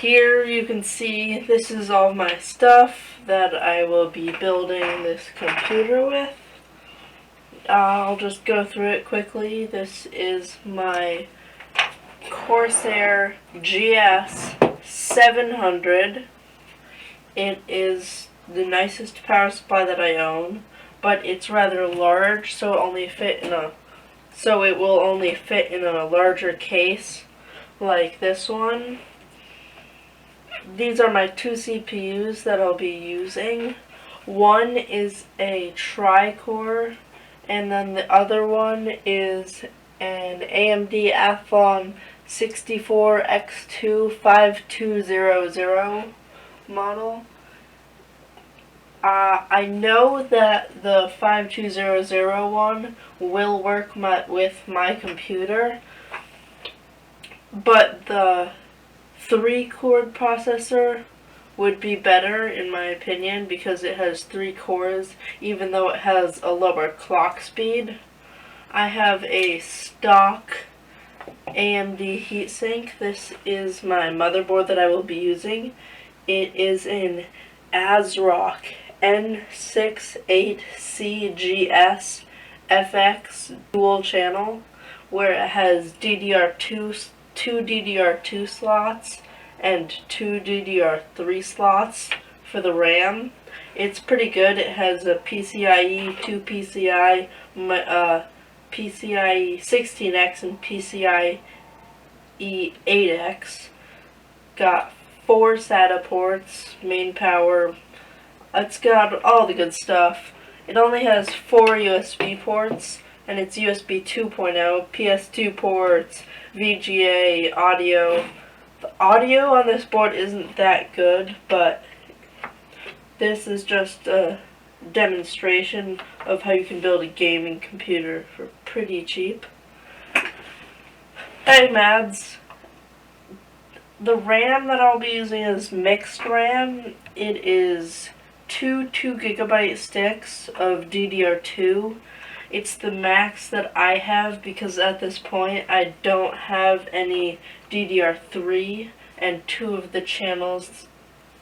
here you can see this is all my stuff that I will be building this computer with. I'll just go through it quickly. This is my Corsair GS700. It is the nicest power supply that I own, but it's rather large, so it will only fit in a larger case like this one. These are my two CPUs that I'll be using. One is a tri-core, and then the other one is an AMD Athlon 64X25200 model. I know that the 5200 one will work with my computer, but the 3-core processor would be better in my opinion because it has 3 cores even though it has a lower clock speed. I have a stock AMD heatsink. This is my motherboard that I will be using. It is an asrock N68C-GS FX dual channel where it has two DDR2 slots and 2 DDR3 slots for the RAM. It's pretty good. It has a PCIe, 2 PCIe, PCIe 16X and PCIe 8X. Got 4 SATA ports, main power. It's got all the good stuff. It only has 4 USB ports, and it's USB 2.0, PS2 ports, VGA, audio. The audio on this board isn't that good, but this is just a demonstration of how you can build a gaming computer for pretty cheap. Hey Mads, the RAM that I'll be using is mixed RAM. It is two 2GB sticks of DDR2. It's the max that I have because at this point I don't have any DDR3, and 2 of the channels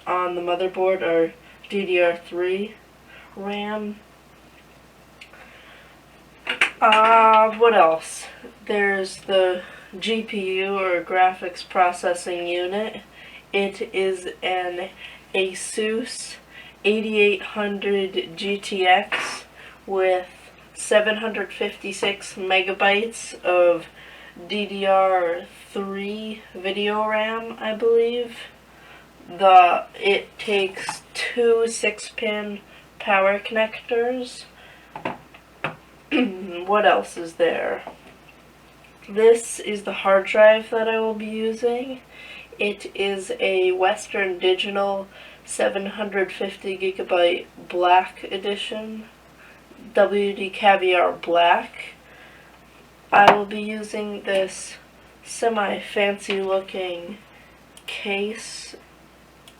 on the motherboard are DDR3 RAM. What else? There's the GPU or graphics processing unit. It is an Asus 8800 GTX with 756 megabytes of DDR3 video RAM, I believe. It takes 2 6-pin power connectors. What else is there? This is the hard drive that I will be using. It is a Western Digital 750 gigabyte black edition, WD Caviar Black. I will be using this semi-fancy looking case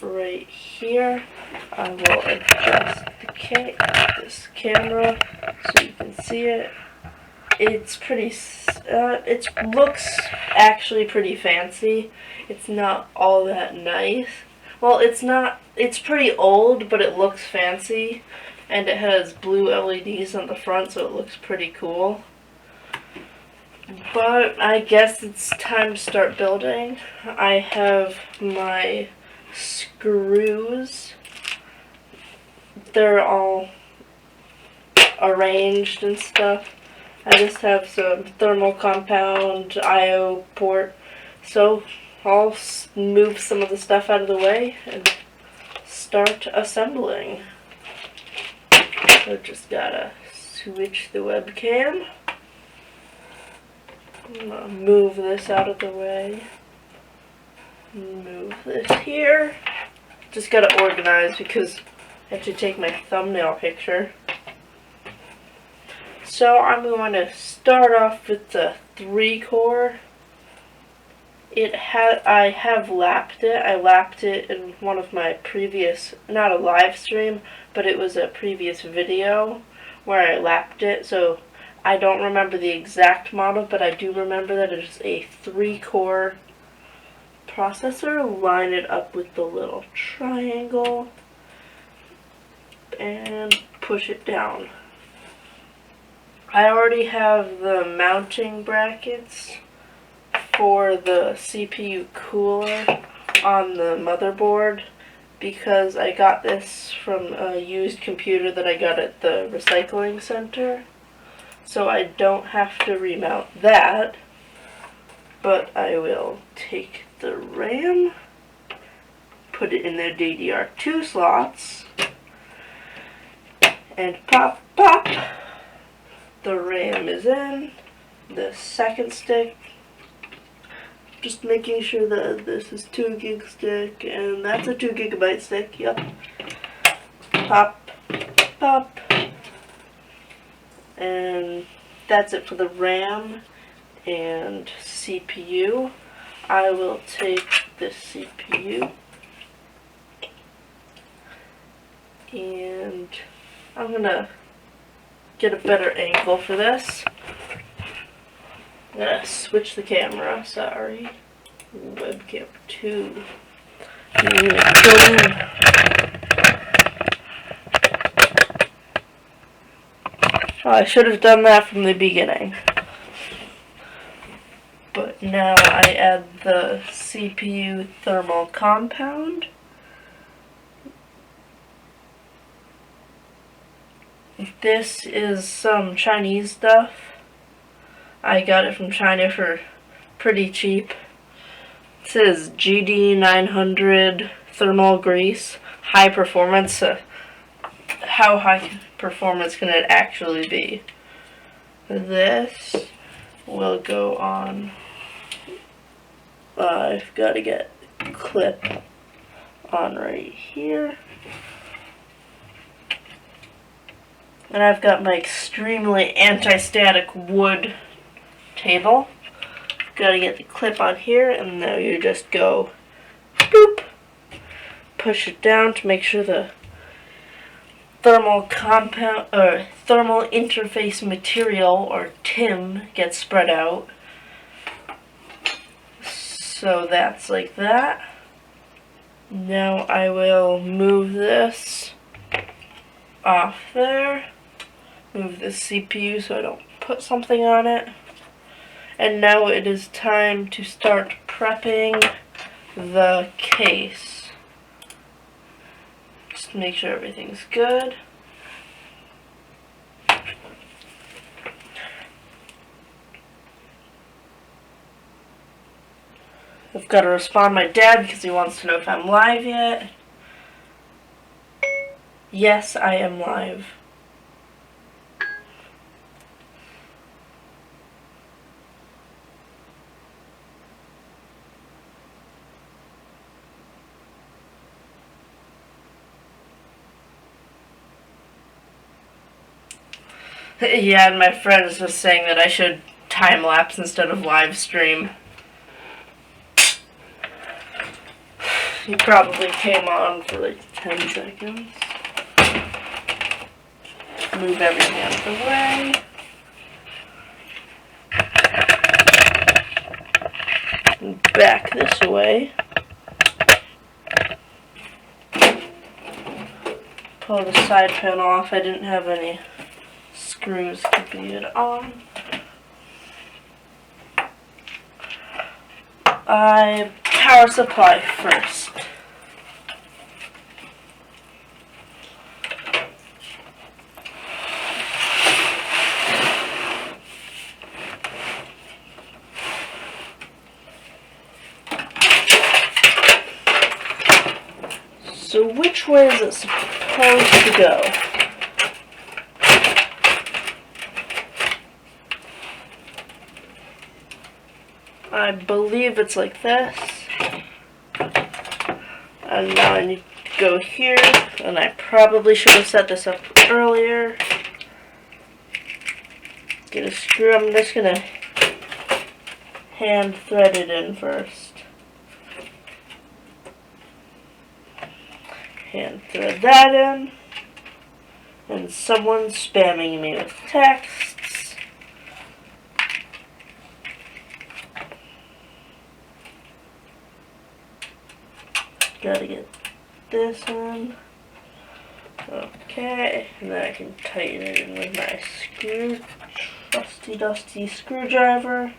right here. I will adjust this camera so you can see it. It's pretty, it looks actually pretty fancy. It's not all that nice. Well, it's pretty old, but it looks fancy. And it has blue LEDs on the front, so it looks pretty cool. But I guess it's time to start building. I have my screws. They're all arranged and stuff. I just have some thermal compound I/O port. So I'll move some of the stuff out of the way and start assembling. So just gotta switch the webcam. I'm gonna move this out of the way. Move this here. Just gotta organize because I have to take my thumbnail picture. So I'm going to start off with the 3-core. I have lapped it. I lapped it in one of my previous, not a live stream, but it was a previous video where I lapped it. So I don't remember the exact model, but I do remember that it is a 3-core processor, line it up with the little triangle, and push it down. I already have the mounting brackets for the CPU cooler on the motherboard because I got this from a used computer that I got at the recycling center. So I don't have to remount that, but I will take the RAM, put it in the DDR2 slots, and pop, pop. The RAM is in. The second stick, just making sure that this is 2 gig stick, and that's a 2 gigabyte stick, yep. Pop, pop. And that's it for the RAM and CPU. I will take this CPU and I'm gonna get a better angle for this. I'm gonna switch the camera, sorry. Webcam 2. Oh, I should have done that from the beginning. But now I add the CPU thermal compound. This is some Chinese stuff. I got it from China for pretty cheap. It says GD900 thermal grease, high performance. How high performance can it actually be? This will go on. I've got to get a clip on right here. And I've got my extremely anti-static wood table. Got to get the clip on here, and now you just go boop, push it down to make sure the thermal compound or thermal interface material or TIM gets spread out. So that's like that. Now I will move this off there. Move the CPU so I don't put something on it. And now it is time to start prepping the case. Just make sure everything's good. I've got to respond to my dad because he wants to know if I'm live yet. Yes, I am live. Yeah, and my friends was saying that I should time-lapse instead of live stream. He probably came on for like 10 seconds. Move everything out of the way. And back this away. Pull the side panel off. I didn't have any screws keeping it on. Power supply first. So which way is it supposed to go? I believe it's like this. And now I need to go here, and I probably should have set this up earlier. Get a screw. I'm just gonna hand thread it in first. Hand thread that in. And someone's spamming me with texts. Gotta get this in. Okay, and then I can tighten it in with my trusty dusty screwdriver.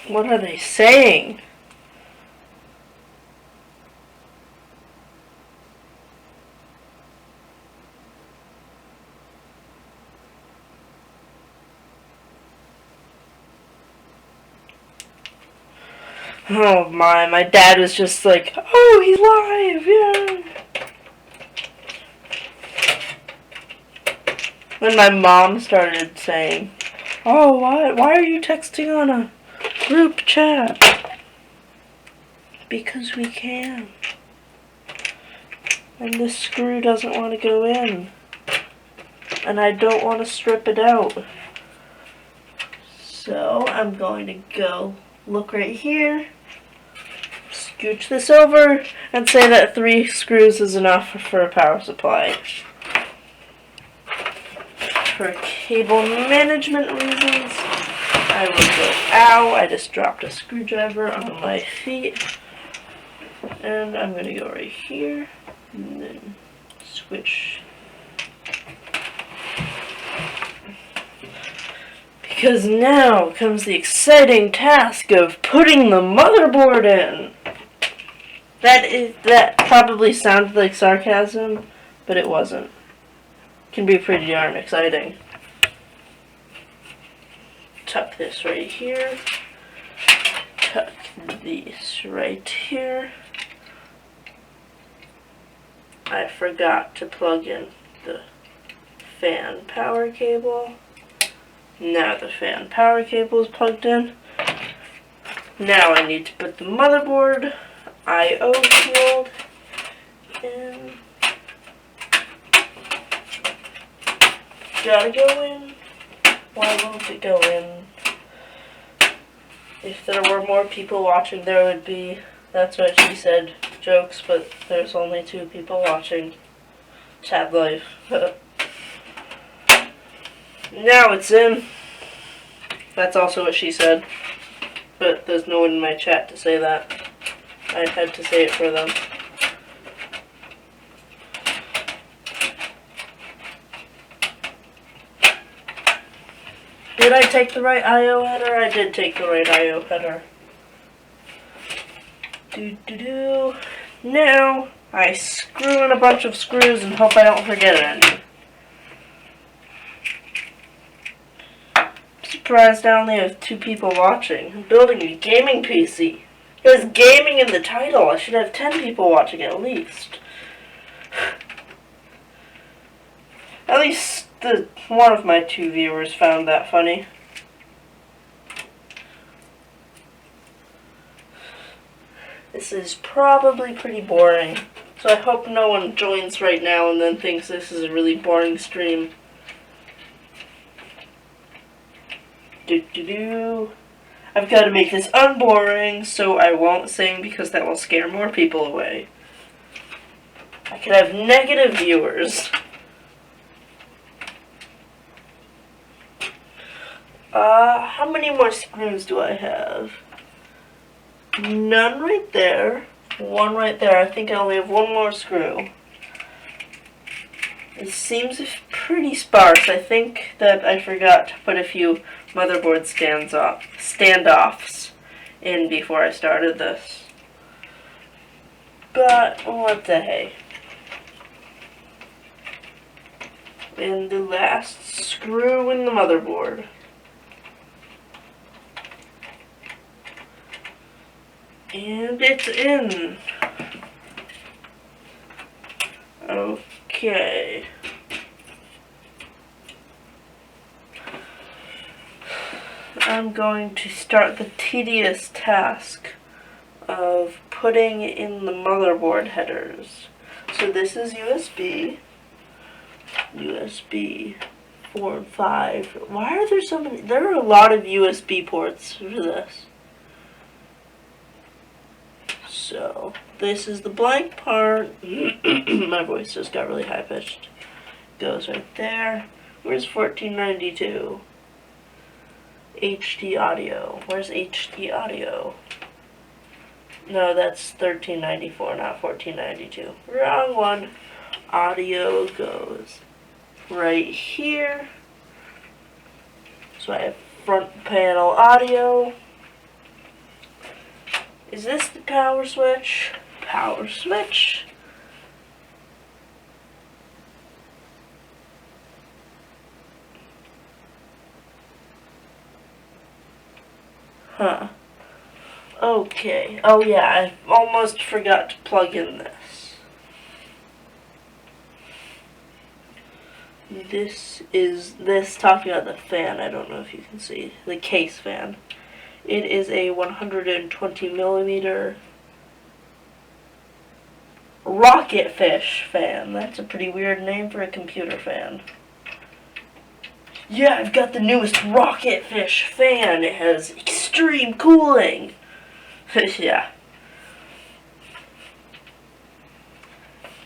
What are they saying? Oh my dad was just like, oh, he's live, yeah. When my mom started saying, oh, why are you texting on a group chat? Because we can. And this screw doesn't want to go in. And I don't want to strip it out. So I'm going to go look right here, scooch this over, and say that 3 screws is enough for a power supply. For cable management reasons, I will go, ow, I just dropped a screwdriver on my feet. And I'm going to go right here, and then switch. Because now comes the exciting task of putting the motherboard in. That probably sounded like sarcasm, but it wasn't. Can be pretty darn exciting. Tuck this right here. Tuck these right here. I forgot to plug in the fan power cable. Now the fan power cable is plugged in. Now I need to put the motherboard I/O field in. Gotta go in. Why won't it go in? If there were more people watching, there would be, that's what she said, jokes, but there's only 2 people watching. Sad life. Now it's in. That's also what she said. But there's no one in my chat to say that. I had to say it for them. Did I take the right I/O header? I did take the right I/O header. Now I screw in a bunch of screws and hope I don't forget any. Surprised I only have 2 people watching. I'm building a gaming PC. There's gaming in the title. I should have 10 people watching at least. At least one of my 2 viewers found that funny. This is probably pretty boring. So I hope no one joins right now and then thinks this is a really boring stream. I've got to make this unboring so I won't sing because that will scare more people away. I could have negative viewers. How many more screws do I have? None right there. 1 right there. I think I only have 1 more screw. It seems pretty sparse. I think that I forgot to put a few motherboard standoffs in before I started this. But what the hey. And the last screw in the motherboard. And it's in. Okay. I'm going to start the tedious task of putting in the motherboard headers. So this is USB 4 and 5. Why are there so many? There are a lot of USB ports for this. So this is the blank part. My voice just got really high pitched. Goes right there. Where's 1492? HD audio. Where's HD audio? No, that's 1394, not 1492. Wrong one. Audio goes right here. So I have front panel audio. Is this the power switch? Power switch. Huh. Okay. Oh yeah, I almost forgot to plug in this. This is talking about the fan. I don't know if you can see the case fan. It is a 120 millimeter rocket fish fan. That's a pretty weird name for a computer fan. Yeah, I've got the newest rocket fish fan. It has extreme cooling. Yeah.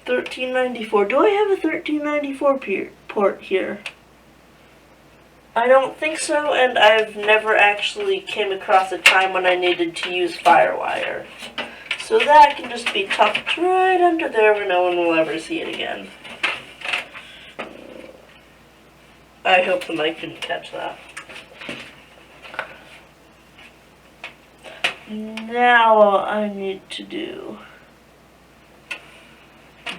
1394. Do I have a 1394 port here? I don't think so, and I've never actually came across a time when I needed to use FireWire. So that can just be tucked right under there where no one will ever see it again. I hope the mic didn't catch that. Now I need to do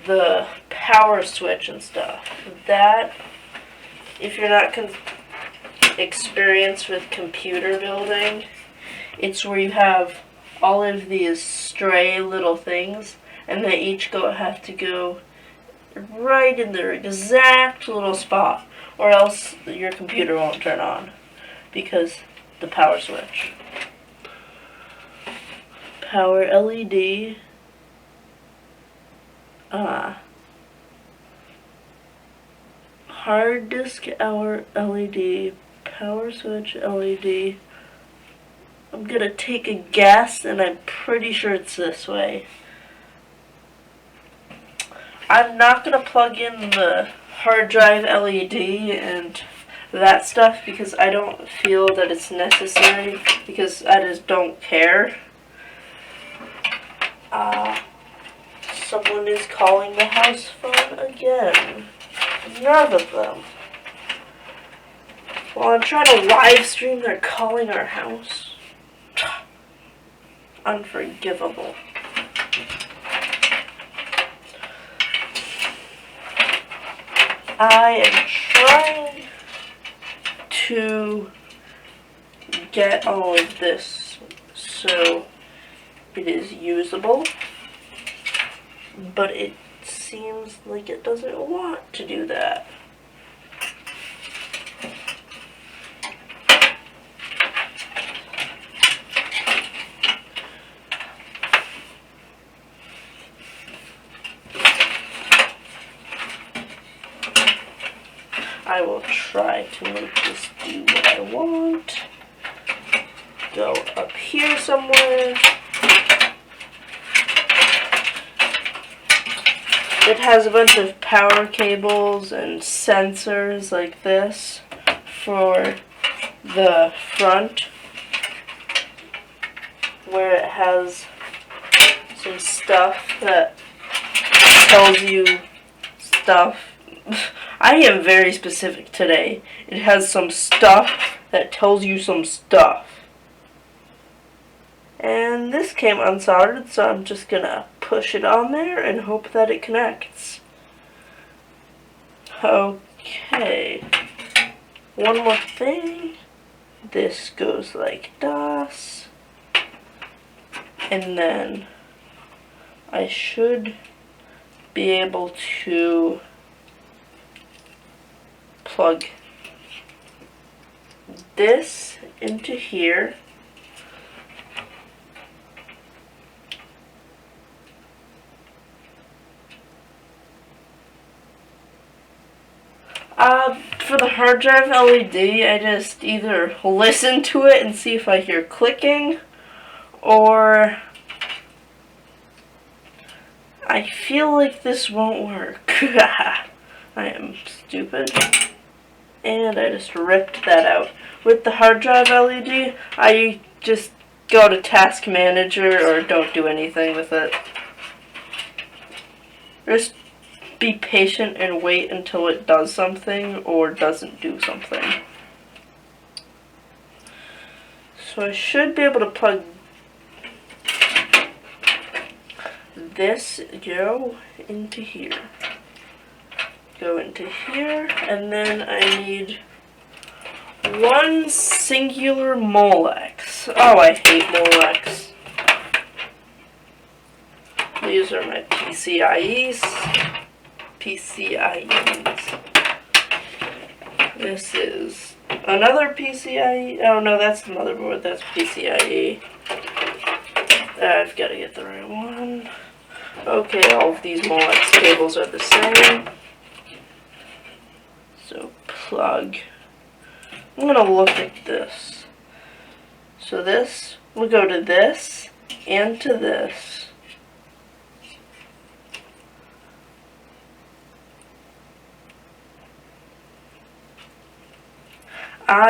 the power switch and stuff. That, if you're not experienced with computer building, it's where you have all of these stray little things, and they each have to go right in their exact little spot, or else your computer won't turn on, because the power switch. Power LED. Hard disk hour LED. Power switch LED. I'm gonna take a guess, and I'm pretty sure it's this way. I'm not gonna plug in the hard drive LED and that stuff because I don't feel that it's necessary, because I just don't care. Someone is calling the house phone again. None of them. While I'm trying to live stream, they're calling our house. Unforgivable. I am trying to get all of this so it is usable, but it seems like it doesn't want to do that. I will try to make this do what I want. Go up here somewhere. It has a bunch of power cables and sensors like this for the front, where it has some stuff that tells you stuff. I am very specific today. It has some stuff that tells you some stuff. And this came unsoldered, so I'm just gonna push it on there and hope that it connects. Okay. One more thing. This goes like this. And then I should be able to plug this into here. For the hard drive LED, I just either listen to it and see if I hear clicking, or I feel like this won't work. I am stupid. And I just ripped that out. With the hard drive LED, I just go to Task Manager or don't do anything with it. Just be patient and wait until it does something or doesn't do something. So I should be able to plug this go into here. Go into here, and then I need one singular Molex. Oh, I hate Molex. These are my PCIEs. This is another PCIe. Oh no, that's the motherboard. That's PCIe. I've got to get the right one. Okay, all of these Molex cables are the same. So plug. I'm going to look at this. So this will go to this and to this.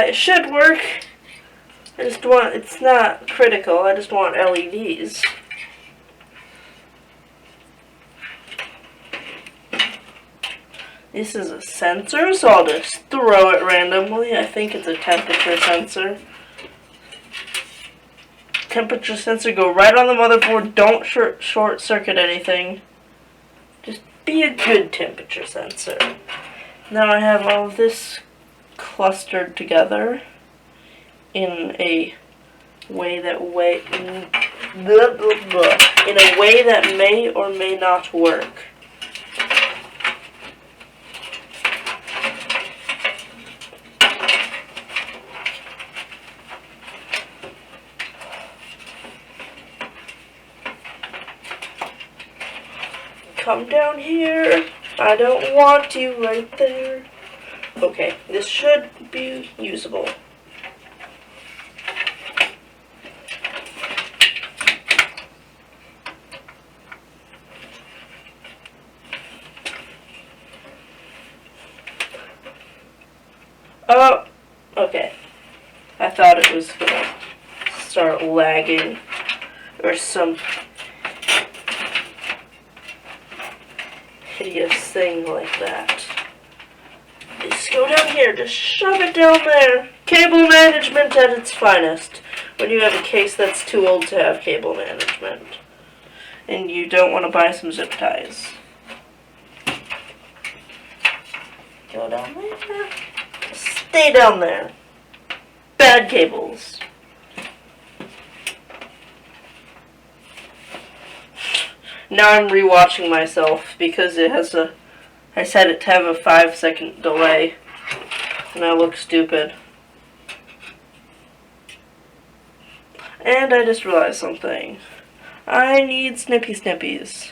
It should work. I just want, it's not critical, I just want LEDs. This is a sensor, so I'll just throw it randomly. I think it's a temperature sensor. Temperature sensor, go right on the motherboard. Don't short circuit anything. Just be a good temperature sensor. Now I have all of this clustered together in a way that may or may not work. Come down here. I don't want you right there. Okay, this should be usable. Oh, okay. I thought it was gonna start lagging or some hideous thing like that. Just go down here, just shove it down there. Cable management at its finest. When you have a case that's too old to have cable management. And you don't want to buy some zip ties. Go down there. Stay down there. Bad cables. Now I'm rewatching myself because it has a, I set it to have a 5-second delay, and I look stupid. And I just realized something. I need snippy snippies.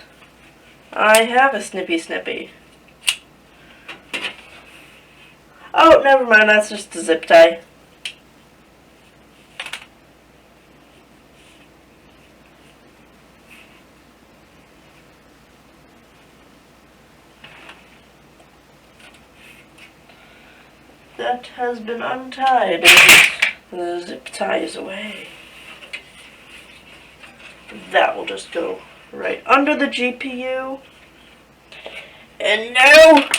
I have a snippy snippy. Oh, never mind, that's just a zip tie. That has been untied, and the zip tie is away. That will just go right under the GPU. And now,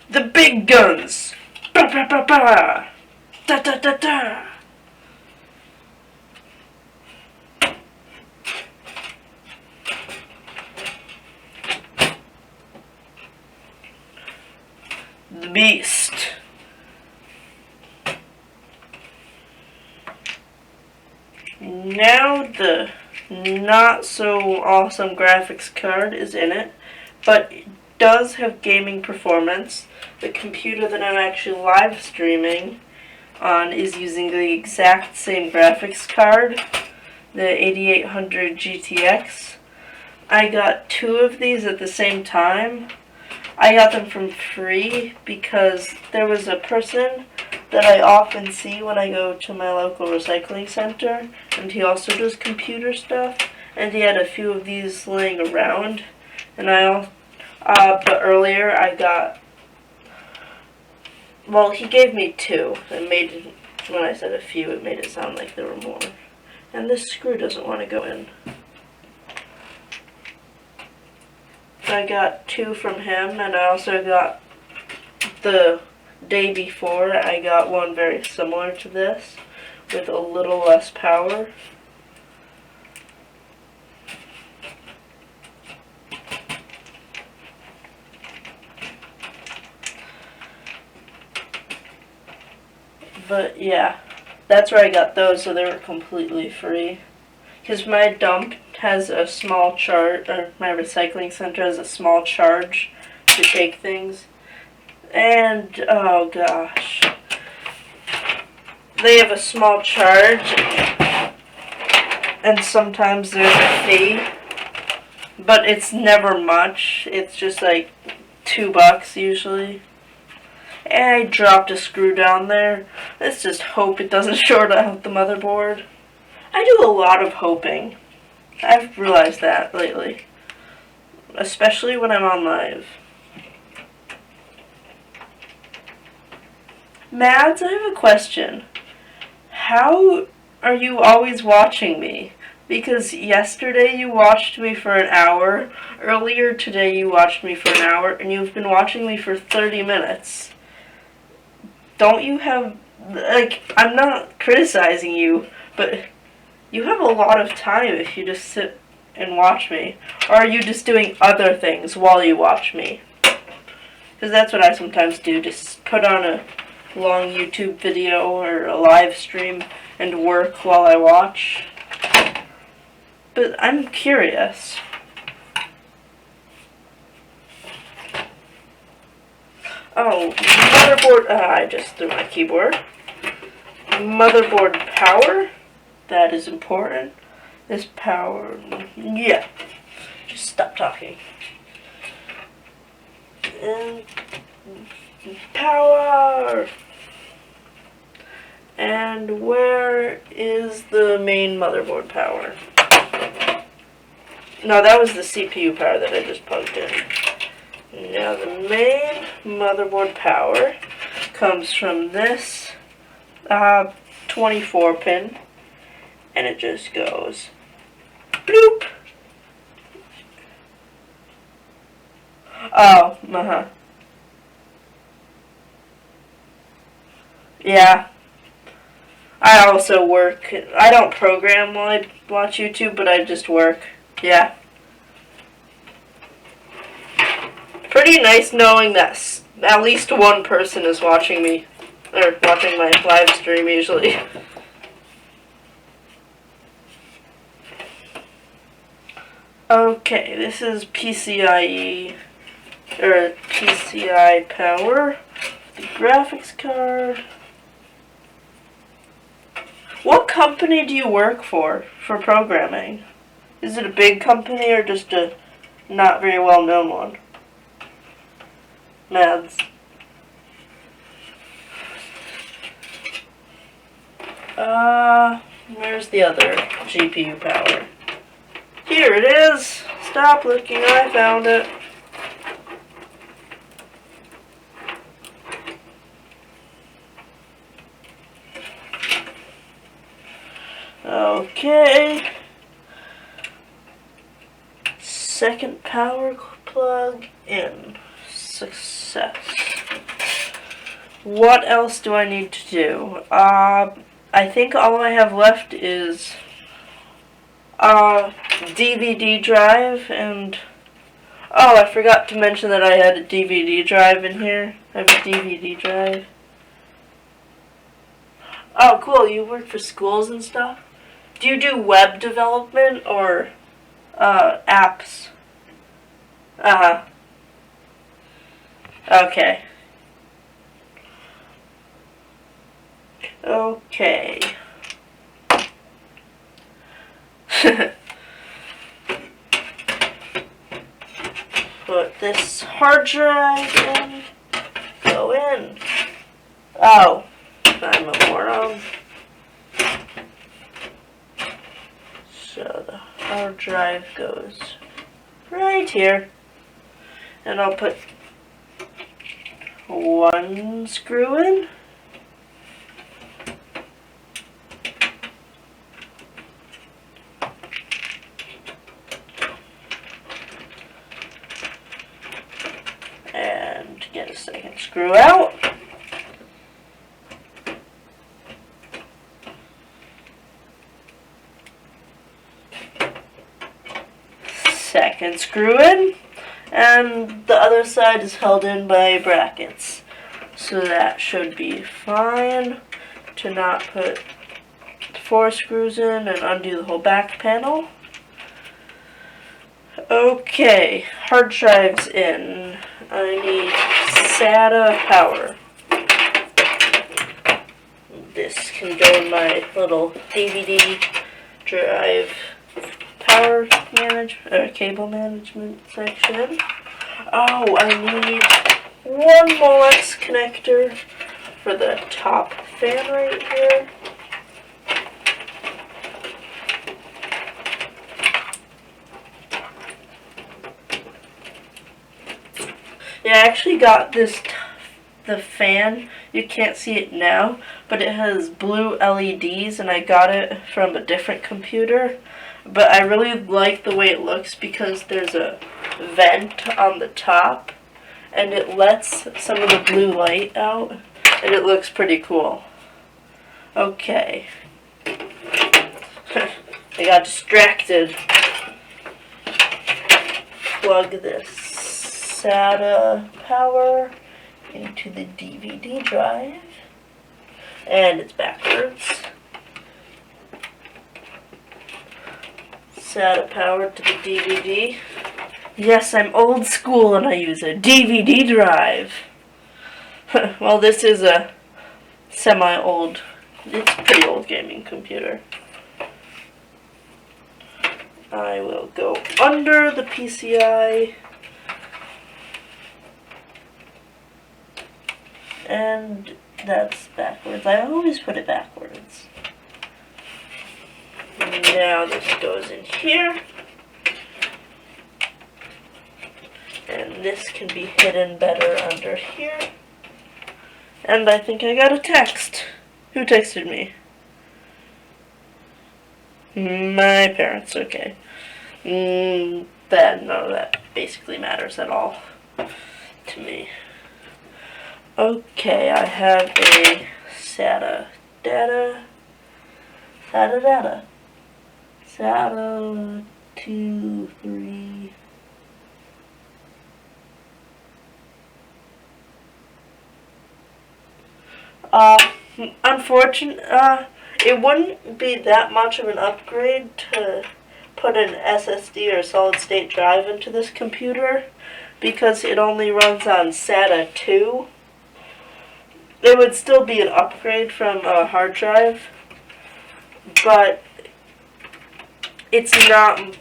the big guns! Ba ba ba ba! Da da da da! The beast. Now the not so awesome graphics card is in it, but it does have gaming performance. The computer that I'm actually live streaming on is using the exact same graphics card, the 8800 GTX. I got two of these at the same time. I got them from free because there was a person that I often see when I go to my local recycling center, and he also does computer stuff, and he had a few of these laying around, and but earlier I got, well, he gave me two. It made it, when I said a few, it made it sound like there were more. And this screw doesn't want to go in. I got two from him, and I also got, the day before, I got one very similar to this, with a little less power. But yeah, that's where I got those, so they were completely free. Because my dump has a small charge, or my recycling center has a small charge to take things. And, oh gosh, they have a small charge, and sometimes there's a fee, but it's never much. It's just like $2 usually. And I dropped a screw down there. Let's just hope it doesn't short out the motherboard. I do a lot of hoping. I've realized that lately. Especially when I'm on live. Mads, I have a question. How are you always watching me? Because yesterday you watched me for an hour, earlier today you watched me for an hour, and you've been watching me for 30 minutes. Don't you have, like, I'm not criticizing you, but you have a lot of time if you just sit and watch me. Or are you just doing other things while you watch me? Because that's what I sometimes do, just put on a long YouTube video or a live stream and work while I watch. But I'm curious. Oh, motherboard, I just threw my keyboard. Motherboard power, that is important. This power, yeah, just stop talking. And power. And where is the main motherboard power? No, that was the CPU power that I just plugged in. Now the main motherboard power comes from this 24 pin, and it just goes bloop. Oh, yeah. I also work. I don't program while I watch YouTube, but I just work. Yeah. Pretty nice knowing that at least one person is watching me, or watching my live stream usually. Okay, this is PCIe, or PCI power, the graphics card. What company do you work for programming? Is it a big company or just a not very well known one? Mads. Where's the other GPU power? Here it is! Stop looking, I found it. Okay. Second power plug in. Success. What else do I need to do? I think all I have left is DVD drive, and oh, I forgot to mention that I had a DVD drive in here. I have a DVD drive. Oh, cool, you work for schools and stuff? Do you do web development or apps? Uh-huh. Okay. Okay. put this hard drive in. Go in. Oh, I'm a moron. So the hard drive goes right here. And I'll put one screw in. And get a second screw out. Second screw in. And the other side is held in by brackets. So that should be fine to not put 4 screws in and undo the whole back panel. Okay, hard drive's in. I need SATA power. This can go in my little DVD drive power management or cable management section. Oh, I need one Molex connector for the top fan right here. Yeah, I actually got the fan. You can't see it now, but it has blue LEDs, and I got it from a different computer. But I really like the way it looks because there's a vent on the top, and it lets some of the blue light out, and it looks pretty cool. Okay. I got distracted. Plug this SATA power into the DVD drive, and it's backwards. SATA power to the DVD. Yes, I'm old school and I use a DVD drive. Well, this is a semi-old, it's a pretty old gaming computer. I will go under the PCI. And that's backwards. I always put it backwards. Now this goes in here. And this can be hidden better under here. And I think I got a text. Who texted me? My parents, okay. None of that basically matters at all to me. Okay, I have a SATA data. SATA 2, 3. It wouldn't be that much of an upgrade to put an SSD or solid state drive into this computer because it only runs on SATA 2. It would still be an upgrade from a hard drive, but it's not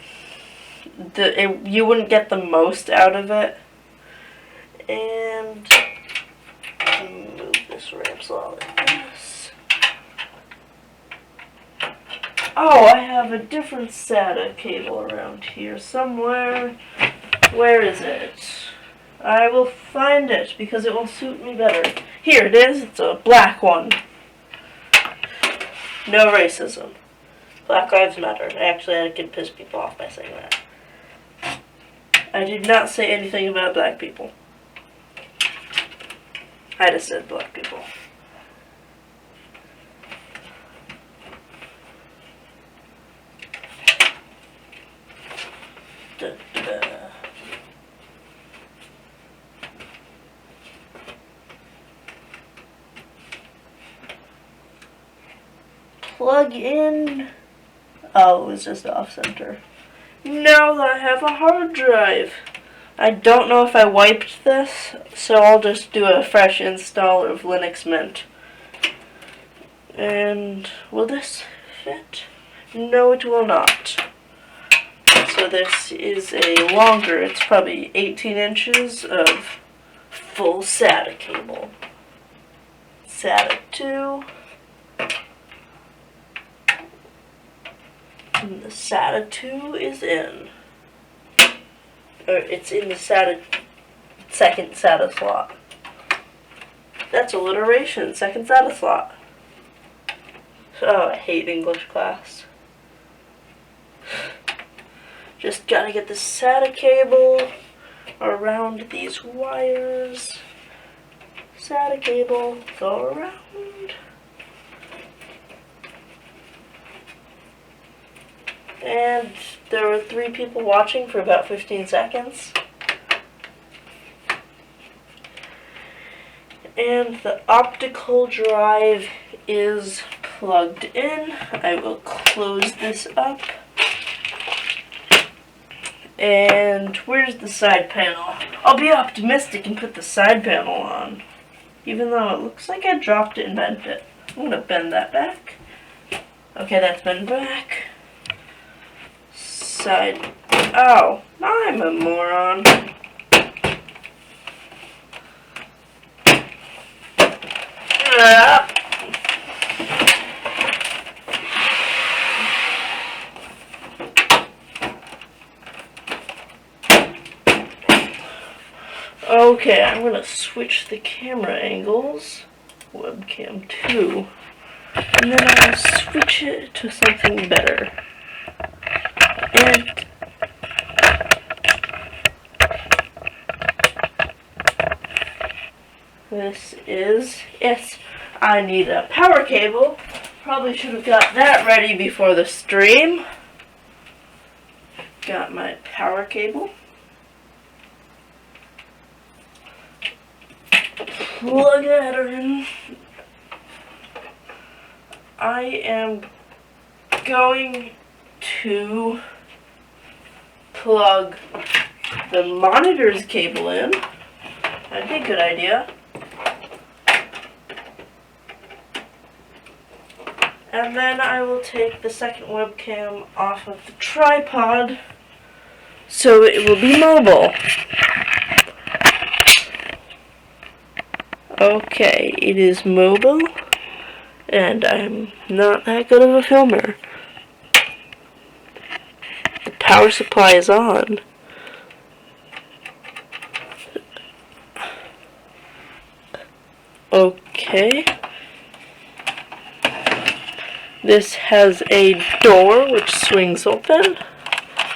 you wouldn't get the most out of it. And move this RAM slot like this. Oh, I have a different SATA cable around here somewhere. Where is it? I will find it because it will suit me better. Here it is. It's a black one. No racism. Black Lives Matter. Actually, I can piss people off by saying that. I did not say anything about black people. I just said black people. Da, da, da. Plug in. Oh, it was just off center. Now that I have a hard drive. I don't know if I wiped this, so I'll just do a fresh install of Linux Mint. And will this fit? No, it will not. So So this is a longer, it's probably 18 inches of full SATA cable. SATA 2. And the SATA 2 is in. Or it's in the second SATA slot. That's alliteration, second SATA slot. Oh, I hate English class. Just gotta get the SATA cable around these wires. SATA cable, go around. And there were 3 people watching for about 15 seconds. And the optical drive is plugged in. I will close this up. And where's the side panel? I'll be optimistic and put the side panel on, even though it looks like I dropped it and bent it. I'm going to bend that back. Okay, that's bent back. Side. Oh, I'm a moron. Okay, I'm going to switch the camera angles, webcam 2, and then I'll switch it to something better. And this is, yes, I need a power cable. Probably should have got that ready before the stream. Got my power cable. Plug that in. I am going to plug the monitor's cable in. That'd be a good idea. And then I will take the second webcam off of the tripod so it will be mobile. Okay, it is mobile, and I'm not that good of a filmer. The power supply is on. Okay. This has a door which swings open.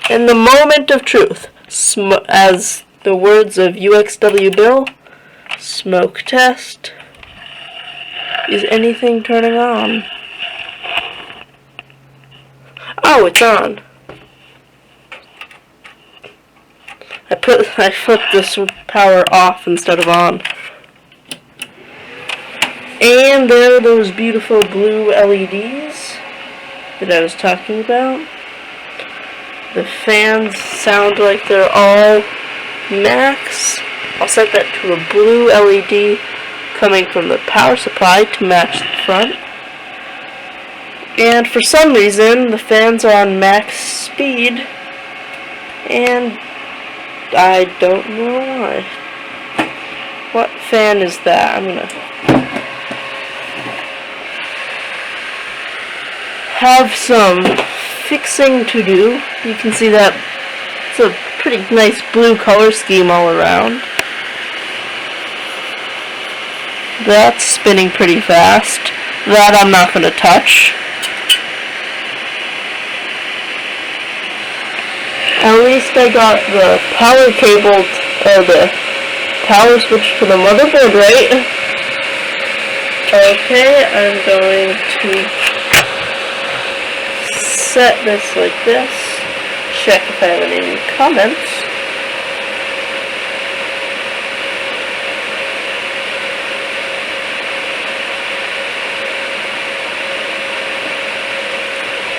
And the moment of truth, as the words of UXW Bill, smoke test. Is anything turning on? Oh, it's on. I flipped this power off instead of on. And there are those beautiful blue LEDs that I was talking about. The fans sound like they're all max. I'll set that to a blue LED coming from the power supply to match the front. And for some reason, the fans are on max speed, and I don't know why. What fan is that? I'm gonna have some fixing to do. You can see that it's a pretty nice blue color scheme all around. That's spinning pretty fast. That I'm not going to touch. At least I got the power cable, or the power switch to the motherboard right. Okay, I'm going to set this like this. Check if I have any comments.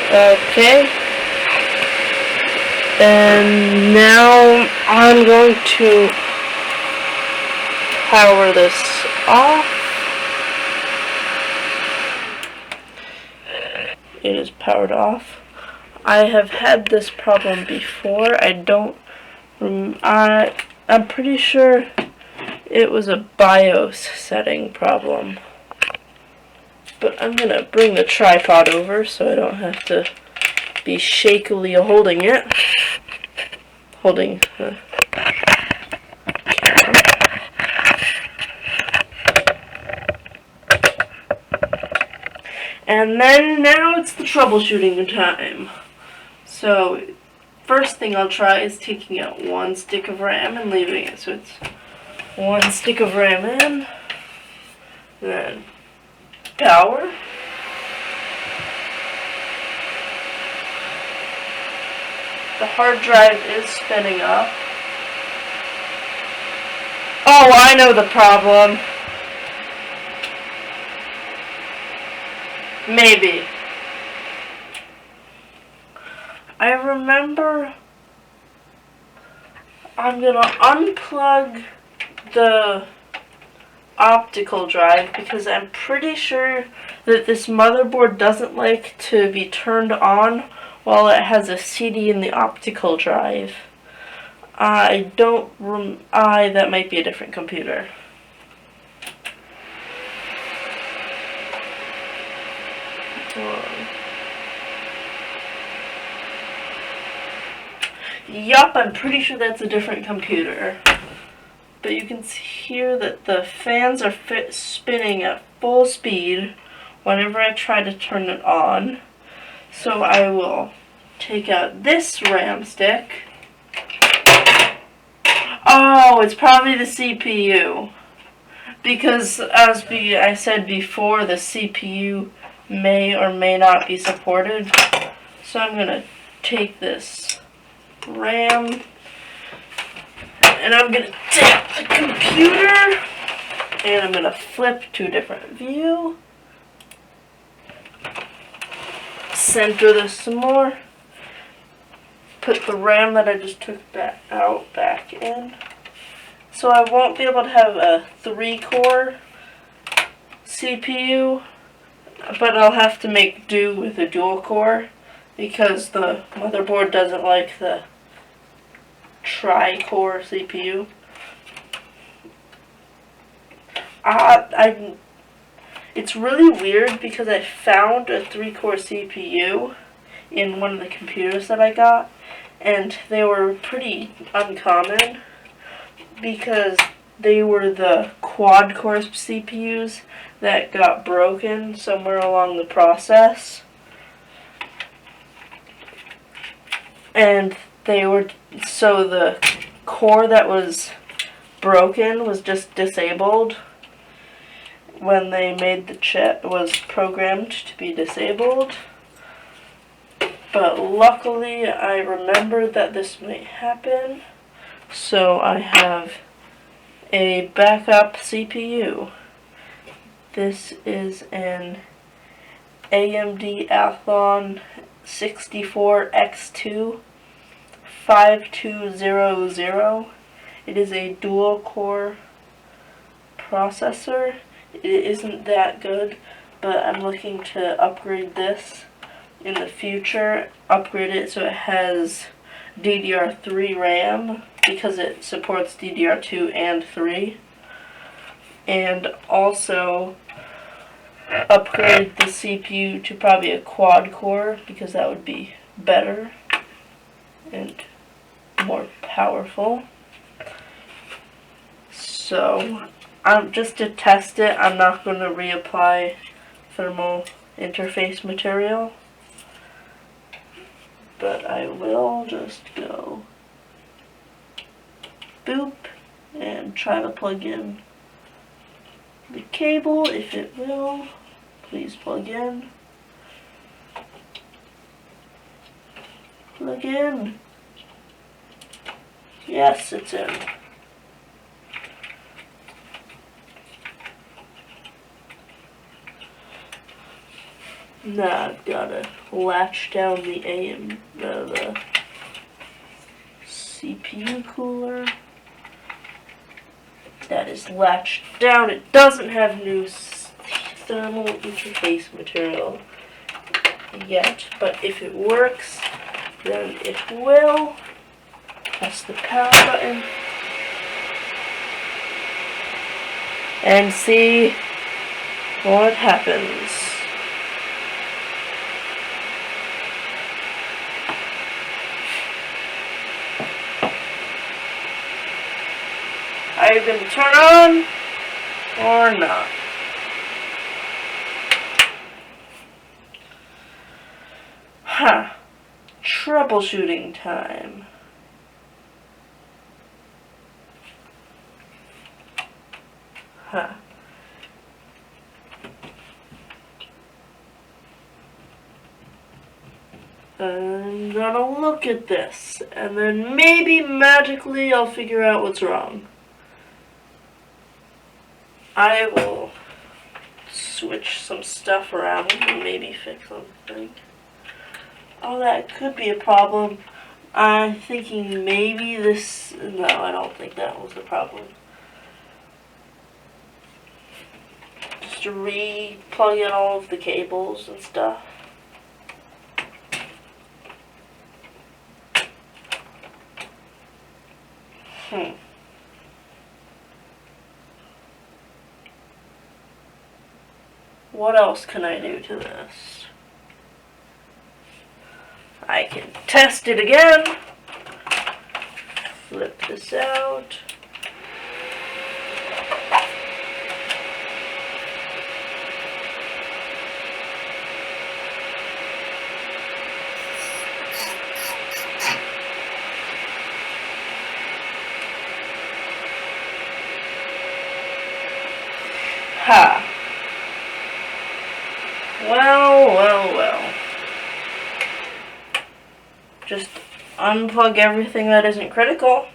Okay. And now I'm going to power this off. It is powered off. I have had this problem before. I'm pretty sure it was a BIOS setting problem. But I'm gonna bring the tripod over so I don't have to be shakily holding it. Holding the camera. And then now it's the troubleshooting time. So first thing I'll try is taking out one stick of RAM and leaving it. So it's one stick of RAM in, then power, the hard drive is spinning up. Oh, I know the problem. Maybe. I remember I'm gonna unplug the optical drive because I'm pretty sure that this motherboard doesn't like to be turned on while it has a CD in the optical drive. That might be a different computer. Yup, I'm pretty sure that's a different computer. But you can hear that the fans are spinning at full speed whenever I try to turn it on. So I will take out this RAM stick. Oh, it's probably the CPU. Because as I said before, the CPU may or may not be supported. So I'm going to take this RAM and I'm going to take the computer and I'm going to flip to a different view. Center this some more. Put the RAM that I just took back in. So I won't be able to have a 3-core CPU, but I'll have to make do with a dual core because the motherboard doesn't like the tri-core CPU. It's really weird because I found a 3-core CPU in one of the computers that I got, and they were pretty uncommon because they were the quad-core CPUs that got broken somewhere along the process. And so the core that was broken was just disabled when they made the chip. It was programmed to be disabled. But luckily I remembered that this might happen, so I have a backup CPU. This is an AMD Athlon 64X2 5200. It is a dual core processor. It isn't that good, but I'm looking to upgrade this in the future. Upgrade it so it has DDR3 RAM because it supports DDR2 and 3. And also upgrade the CPU to probably a quad core because that would be better and more powerful. So just to test it, I'm not going to reapply thermal interface material, but I will just go boop and try to plug in the cable. If it will, please plug in. Plug in. Yes, it's in. Now I've got to latch down the the CPU cooler. That is latched down. It doesn't have new thermal interface material. yet, but if it works, then it will. Press the power button and see what happens. Are you going to turn on or not? Huh. Troubleshooting time. Huh. I'm gonna look at this, and then maybe magically I'll figure out what's wrong. I will switch some stuff around and maybe fix something. Oh, that could be a problem. I'm thinking maybe this... No, I don't think that was the problem. Just to re-plug in all of the cables and stuff. What else can I do to this? I can test it again. Flip this out. Ha. Well. Just unplug everything that isn't critical.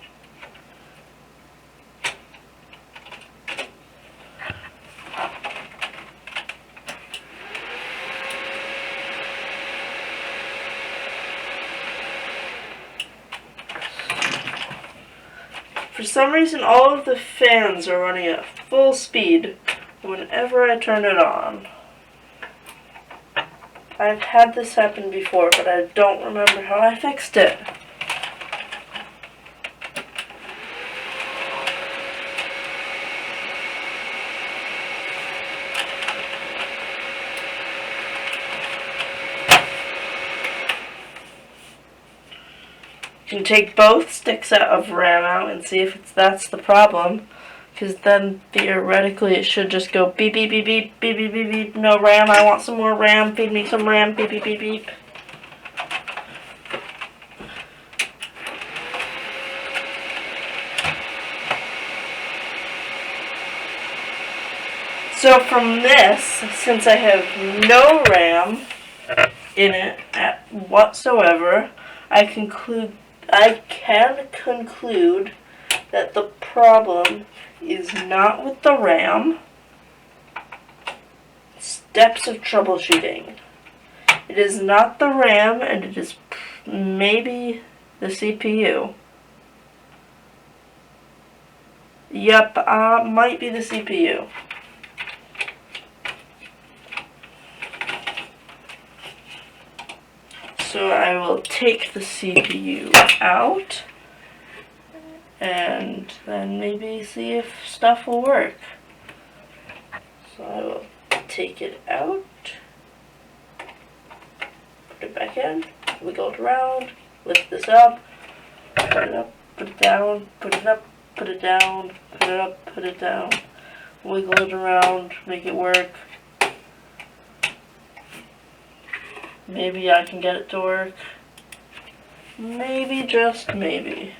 For some reason, all of the fans are running at full speed whenever I turn it on. I've had this happen before, but I don't remember how I fixed it. You can take both sticks out of RAM out and see if that's the problem. Because then, theoretically, it should just go beep, beep, beep, beep, beep, beep, beep, beep. No RAM, I want some more RAM, feed me some RAM, beep, beep, beep, beep. So from this, since I have no RAM in it whatsoever, I can conclude that the problem is not with the RAM. Steps of troubleshooting. It is not the RAM, and it is maybe the CPU. Yep, might be the CPU. So I will take the CPU out and then maybe see if stuff will work. So I will take it out, put it back in, wiggle it around, lift this up, put it up, put it down, put it up, put it down, put it up, put it down, wiggle it around, make it work. Maybe I can get it to work. Maybe, just maybe.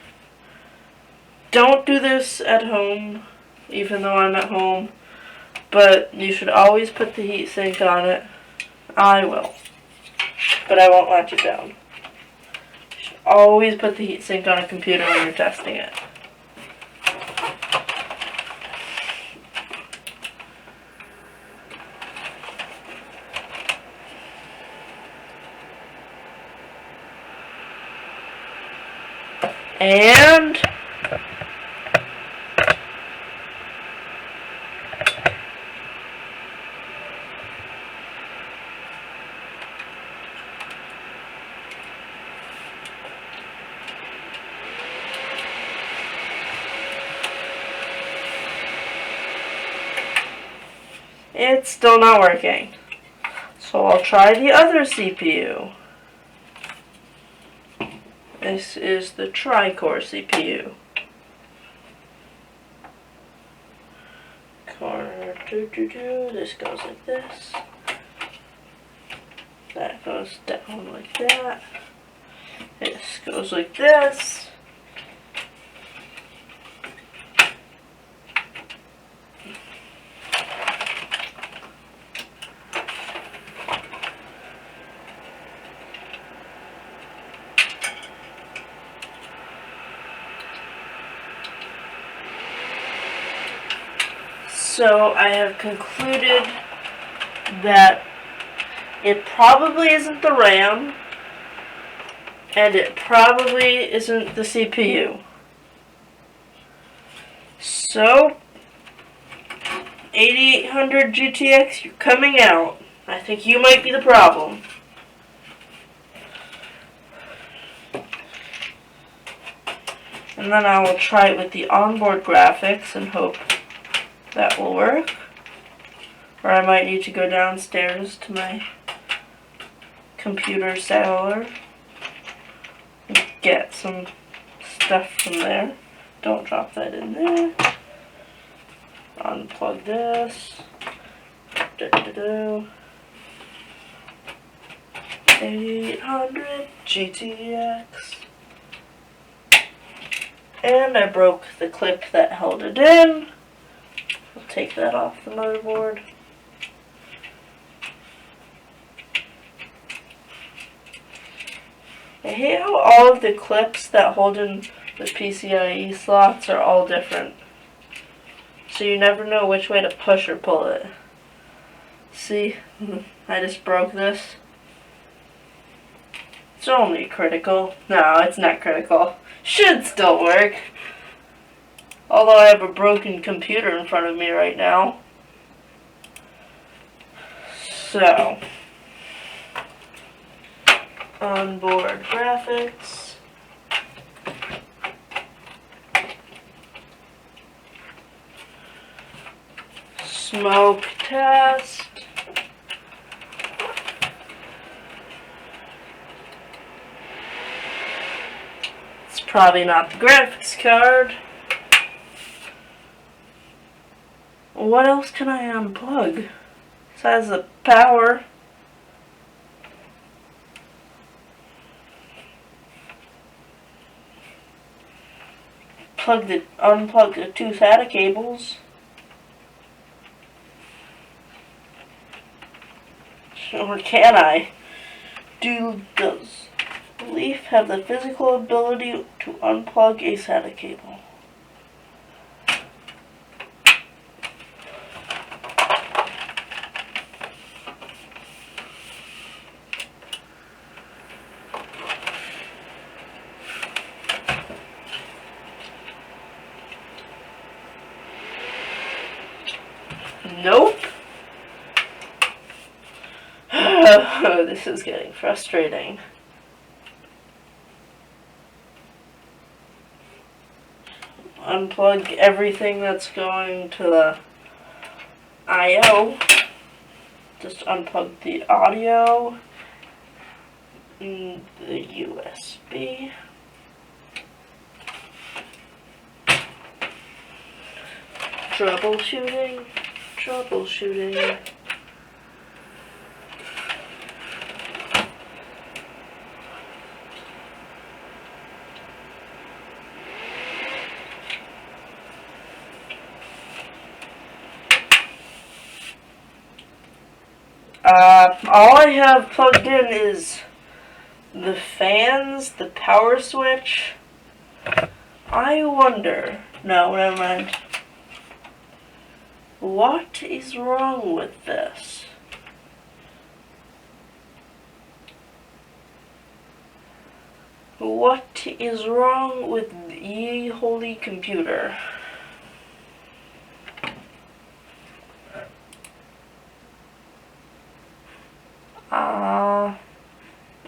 Don't do this at home, even though I'm at home, but you should always put the heatsink on it. I will, but I won't latch it down. You should always put the heatsink on a computer when you're testing it. And It's still not working. So I'll try the other CPU. This is the tri-core CPU. This goes like this. That goes down like that. This goes like this. So I have concluded that it probably isn't the RAM, and it probably isn't the CPU. So, 8800 GTX, you're coming out. I think you might be the problem. And then I will try it with the onboard graphics and hope that will work. Or I might need to go downstairs to my computer cellar and get some stuff from there. Don't drop that in there. Unplug this. 800 GTX. And I broke the clip that held it in. I'll take that off the motherboard. I hate how all of the clips that hold in the PCIe slots are all different. So you never know which way to push or pull it. See? I just broke this. It's only critical. No, it's not critical. Should still work. Although I have a broken computer in front of me right now. So, onboard graphics. Smoke test. It's probably not the graphics card. What else can I unplug besides the power? Unplug the two SATA cables. Or can I? Does Leaf have the physical ability to unplug a SATA cable? Nope. Oh, this is getting frustrating. Unplug everything that's going to the I/O. Just unplug the audio and the USB. Troubleshooting. All I have plugged in is the fans, the power switch. I wonder. No, never mind. What is wrong with this? What is wrong with ye holy computer?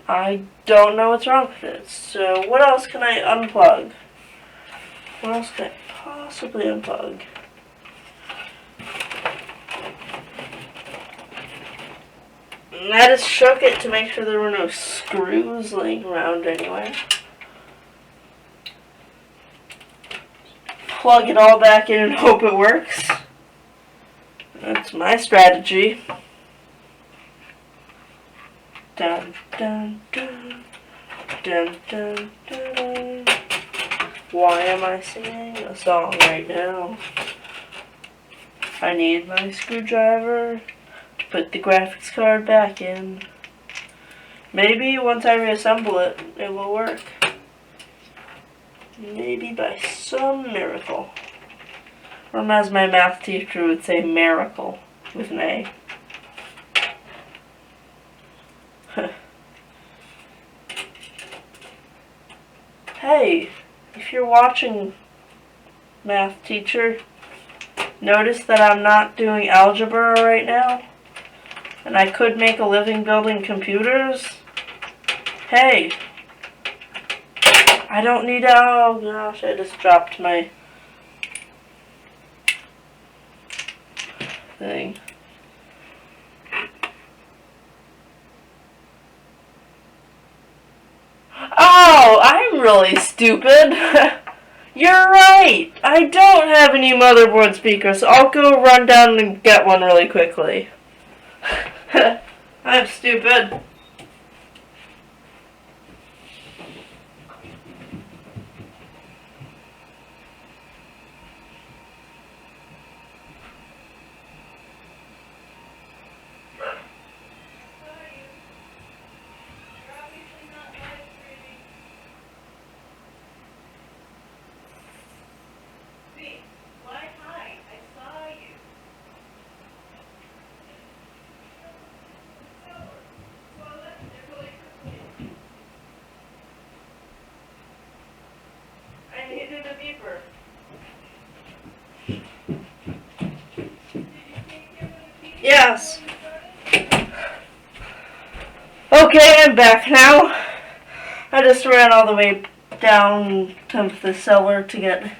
I don't know what's wrong with it. So what else can I unplug? What else can I possibly unplug? And I just shook it to make sure there were no screws laying around anywhere. Plug it all back in and hope it works. That's my strategy. Dun dun dun dun dun dun. Why am I singing a song right now? I need my screwdriver to put the graphics card back in. Maybe once I reassemble it, it will work. Maybe by some miracle. Or as my math teacher would say, miracle with an A. Hey, if you're watching, math teacher, notice that I'm not doing algebra right now, and I could make a living building computers. Hey, I don't need, oh gosh, I just dropped my thing. Oh, I'm really stupid. You're right. I don't have any motherboard speakers, so I'll go run down and get one really quickly. I'm stupid. Yes. Okay, I'm back now. I just ran all the way down to the cellar to get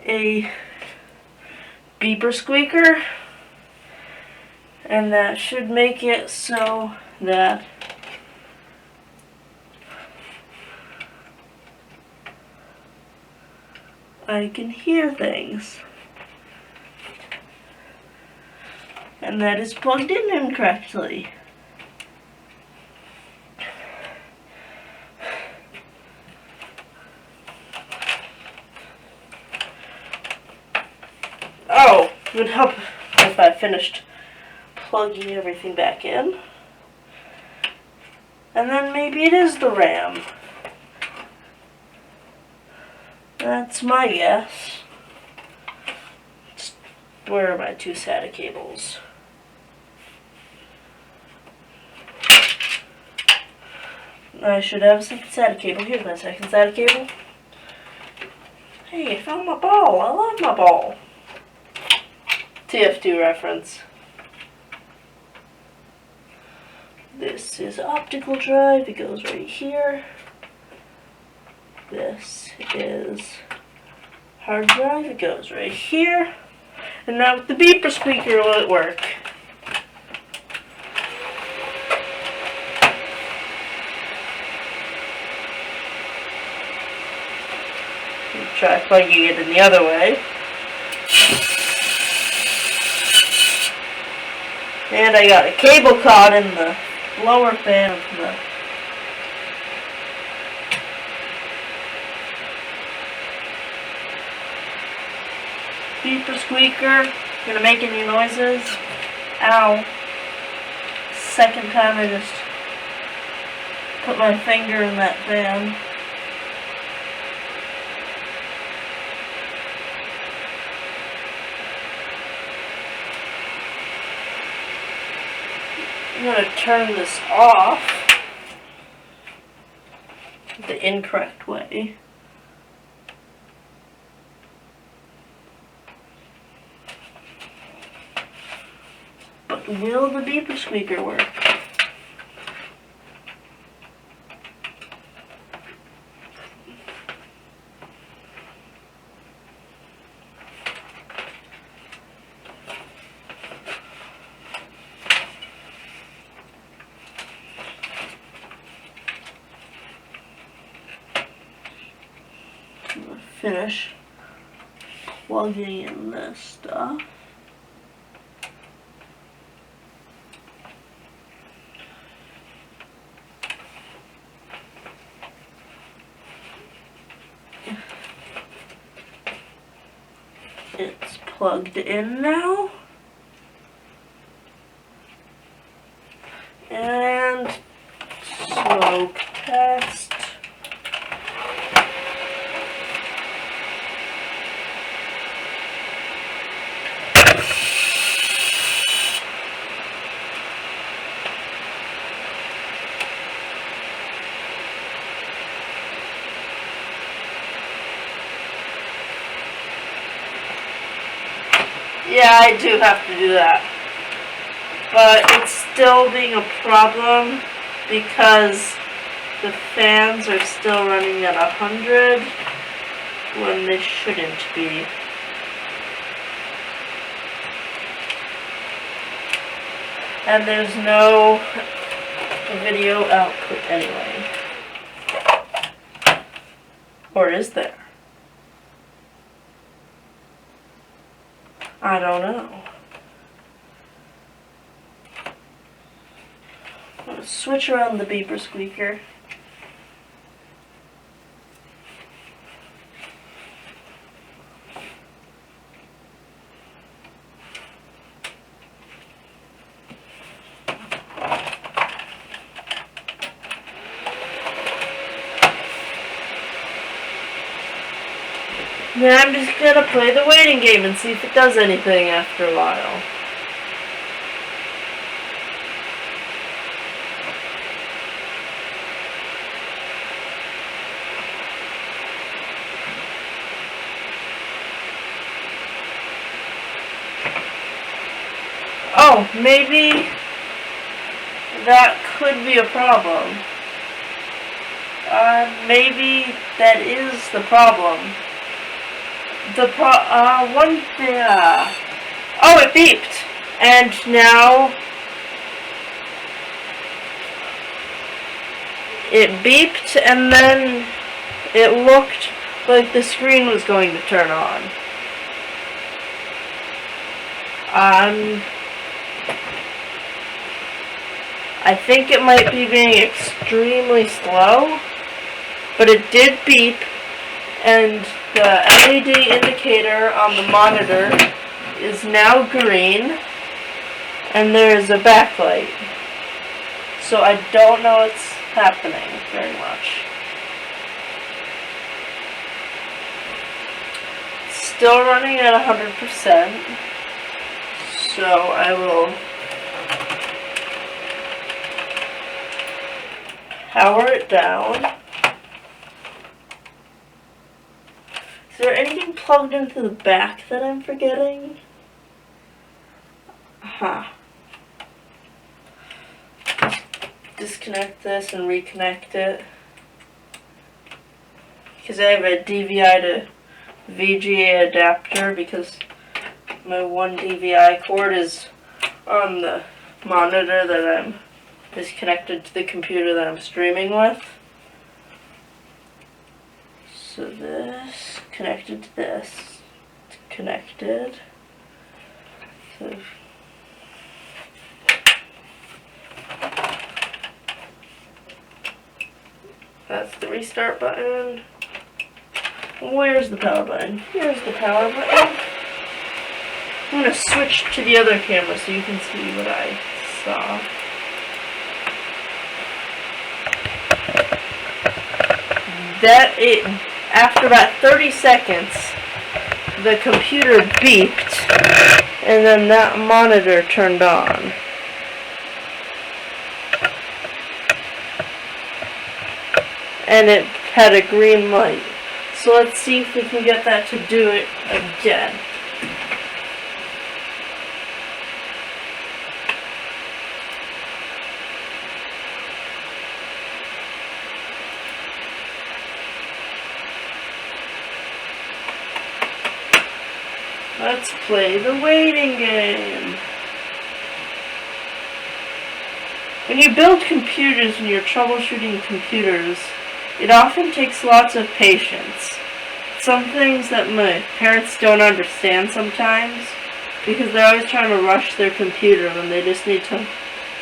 a beeper squeaker. And that should make it so that I can hear things. And that is plugged in incorrectly. Oh, it would help if I finished plugging everything back in. And then maybe it is the RAM. That's my guess. Where are my two SATA cables? I should have a second SATA cable. Here's my second SATA cable. Hey, I found my ball. I love my ball. TF2 reference. This is optical drive. It goes right here. This is hard drive. It goes right here. And now with the beeper squeaker, will it work? Try plugging it in the other way. And I got a cable caught in the lower fan of the beeper squeaker. Gonna make any noises? Ow. Second time I just put my finger in that fan. I'm going to turn this off the incorrect way. But will the beeper squeaker work? finish plugging in this stuff. It's plugged in now. And smoke test. Yeah, I do have to do that. But it's still being a problem because the fans are still running at 100 when they shouldn't be. And there's no video output anyway. Or is there? I don't know. I'm going to switch around the beeper squeaker. Now I'm just going to play the waiting game and see if it does anything after a while. Oh, maybe that could be a problem. Maybe that is the problem. Oh, it beeped. And now it beeped and then it looked like the screen was going to turn on. I think it might be being extremely slow, but it did beep, and the LED indicator on the monitor is now green, and there is a backlight. So I don't know what's happening very much. Still running at 100%, so I will power it down. Is there anything plugged into the back that I'm forgetting? Aha. Disconnect this and reconnect it. Because I have a DVI to VGA adapter because my one DVI cord is on the monitor that is connected to the computer that I'm streaming with. So this connected to this. It's connected. So that's the restart button. Where's the power button? Here's the power button. I'm going to switch to the other camera so you can see what I saw. After about 30 seconds, the computer beeped, and then that monitor turned on. And it had a green light. So let's see if we can get that to do it again. Let's play the waiting game. When you build computers and you're troubleshooting computers, it often takes lots of patience. some things that my parents don't understand sometimes, because they're always trying to rush their computer when they just need to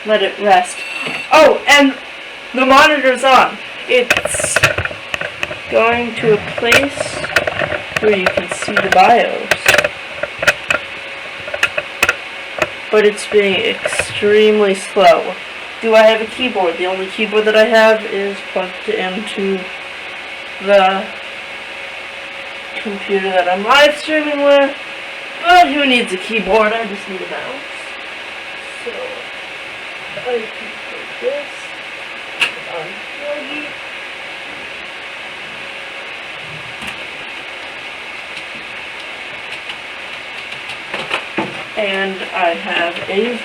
let it rest. Oh, and the monitor's on. It's going to a place where you can see the BIOS. But it's being extremely slow. Do I have a keyboard? The only keyboard that I have is plugged into the computer that I'm live streaming with. But who needs a keyboard? I just need a mouse. So I can put this unplug it. And I have a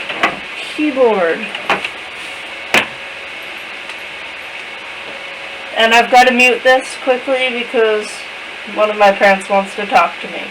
keyboard. And I've got to mute this quickly because one of my parents wants to talk to me.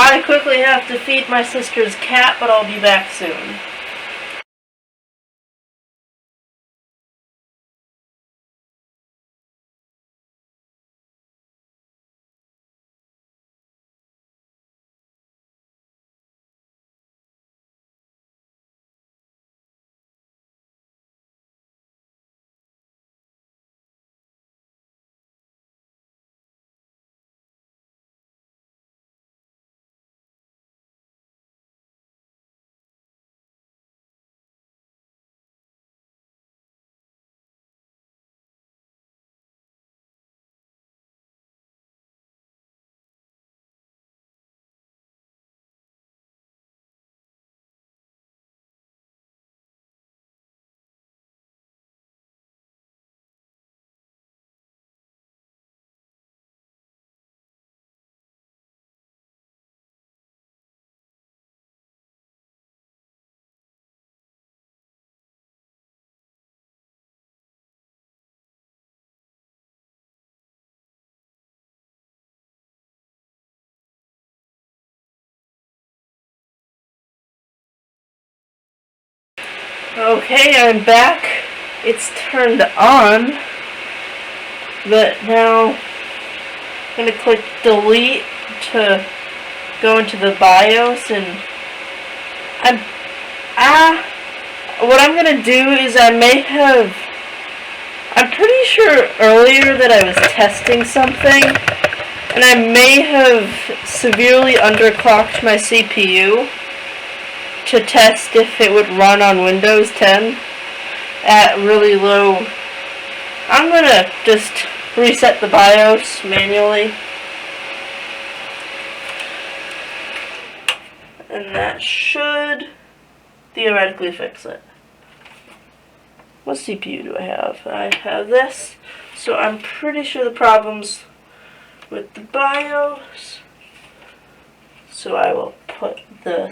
I quickly have to feed my sister's cat, but I'll be back soon. Okay, I'm back. It's turned on. But now I'm going to click delete to go into the BIOS, and what I'm going to do is I'm pretty sure earlier that I was testing something, and I may have severely underclocked my CPU to test if it would run on Windows 10 at really low. I'm gonna just reset the BIOS manually, and that should theoretically fix it. What CPU do I have? I have this, so I'm pretty sure the problem's with the BIOS. So I will put the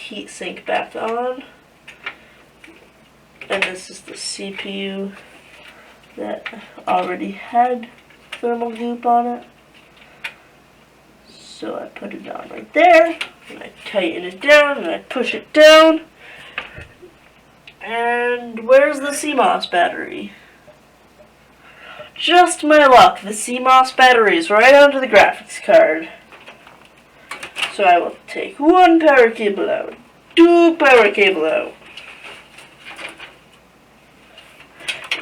heatsink back on, and this is the CPU that already had thermal goop on it. So I put it on right there, and I tighten it down, and I push it down. And where's the CMOS battery? Just my luck, the CMOS battery is right onto the graphics card. So I will take one power cable out, two power cable out,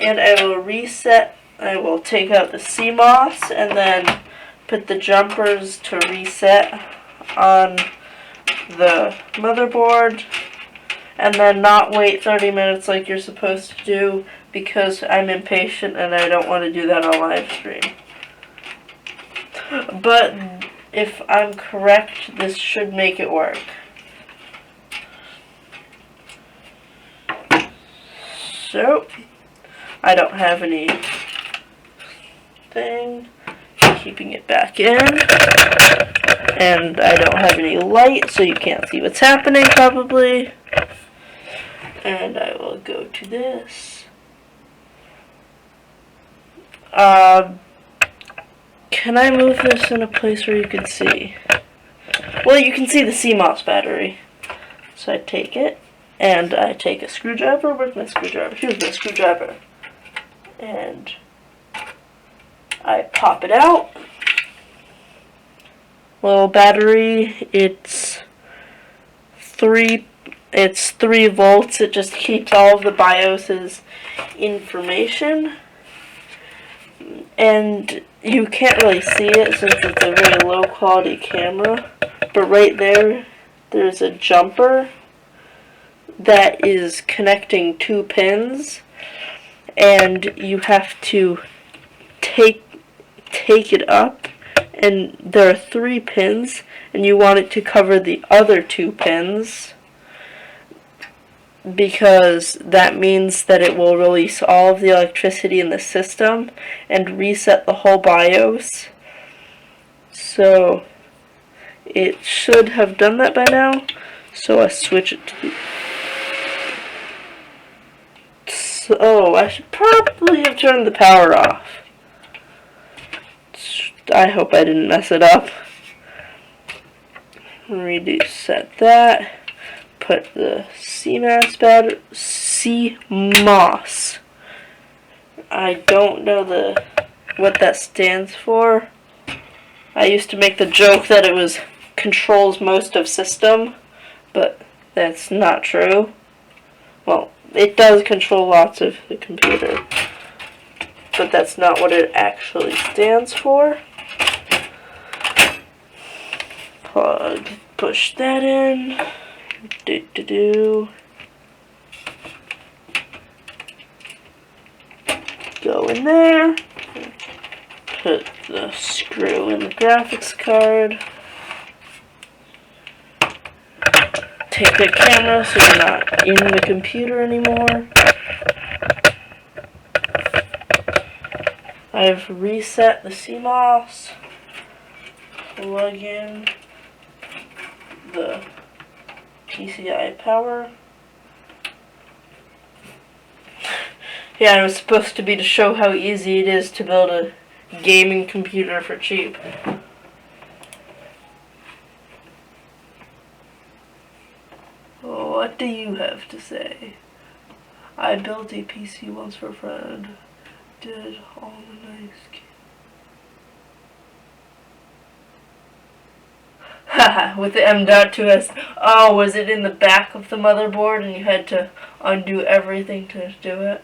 and I will reset. I will take out the CMOS and then put the jumpers to reset on the motherboard, and then not wait 30 minutes like you're supposed to do, because I'm impatient and I don't want to do that on live stream. But if I'm correct, this should make it work. So, I don't have any thing keeping it back in. And I don't have any light, so you can't see what's happening probably. And I will go to this. Can I move this in a place where you can see? Well, you can see the CMOS battery. So I take it, and I take a screwdriver. Where's my screwdriver? Here's my screwdriver. And I pop it out. Little battery, it's 3 volts. It just keeps all of the BIOS's information. And you can't really see it since it's a very low quality camera. But right there, there's a jumper that is connecting 2 pins. And you have to take it up. And there are 3 pins, and you want it to cover the other 2 pins, because that means that it will release all of the electricity in the system and reset the whole BIOS. So it should have done that by now. So I switch it to the... So I should probably have turned the power off. I hope I didn't mess it up. Reset that. Put the CMOS battery. CMOS. I don't know what that stands for. I used to make the joke that it was controls most of system, but that's not true. Well, it does control lots of the computer, but that's not what it actually stands for. Plug, push that in. Go in there. Put the screw in the graphics card. Take the camera so you're not in the computer anymore. I've reset the CMOS. Plug in the PCI power. Yeah, it was supposed to be to show how easy it is to build a gaming computer for cheap. What do you have to say? I built a PC once for a friend. Did all the nice Haha, with the M.2S. Oh, was it in the back of the motherboard and you had to undo everything to do it?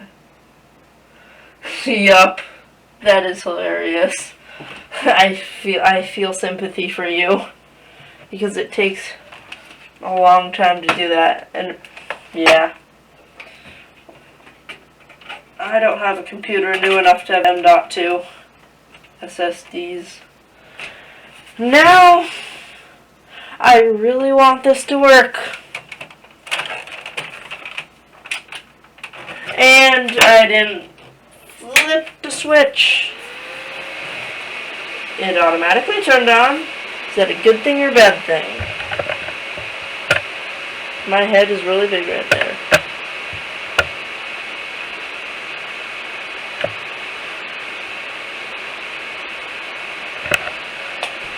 Yup. That is hilarious. I feel sympathy for you. Because it takes a long time to do that. And yeah. I don't have a computer new enough to have M.2 SSDs. Now, I really want this to work. And I didn't flip the switch. It automatically turned on. Is that a good thing or a bad thing? My head is really big right there.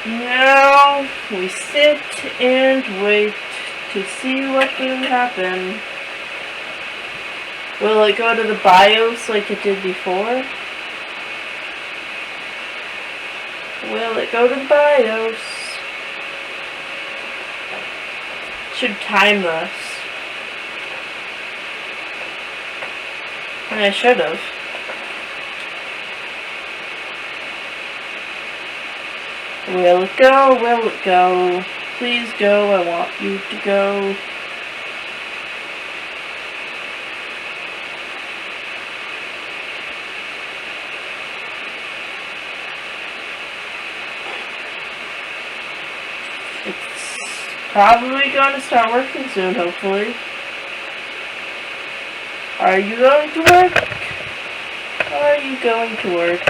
Now we sit and wait to see what will happen. Will it go to the BIOS like it did before? Will it go to the BIOS? Should time this. I should have. Will it go? Will it go? Please go. I want you to go. It's probably going to start working soon, hopefully. Are you going to work? Are you going to work?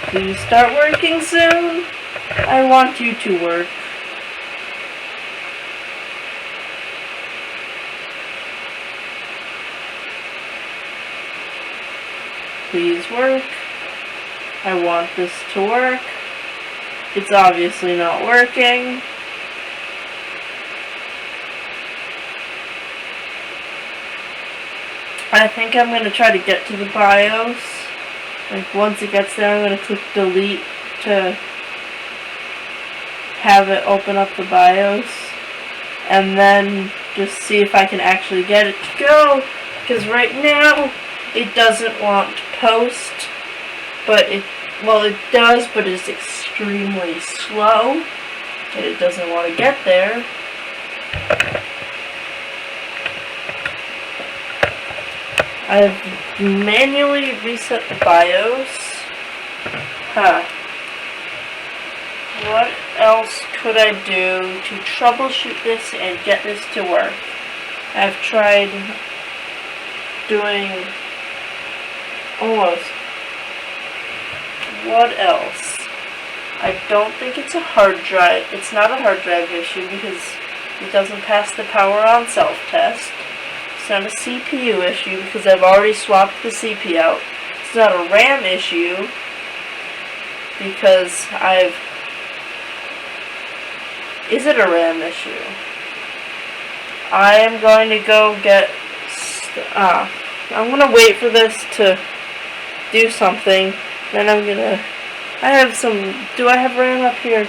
Please start working soon. I want you to work. Please work. I want this to work. It's obviously not working. I think I'm going to try to get to the BIOS. Like, once it gets there, I'm going to click delete to have it open up the BIOS. And then just see if I can actually get it to go. Because right now, it doesn't want to post. But it does, but it's extremely slow. And it doesn't want to get there. I've manually reset the BIOS. What else could I do to troubleshoot this and get this to work? I've tried doing almost. What else? I don't think it's a hard drive. It's not a hard drive issue because it doesn't pass the power on self-test. It's not a CPU issue because I've already swapped the CPU out. It's not a RAM issue because Is it a RAM issue? I am going to go get... I'm going to wait for this to do something. Then I'm going to... Do I have RAM up here?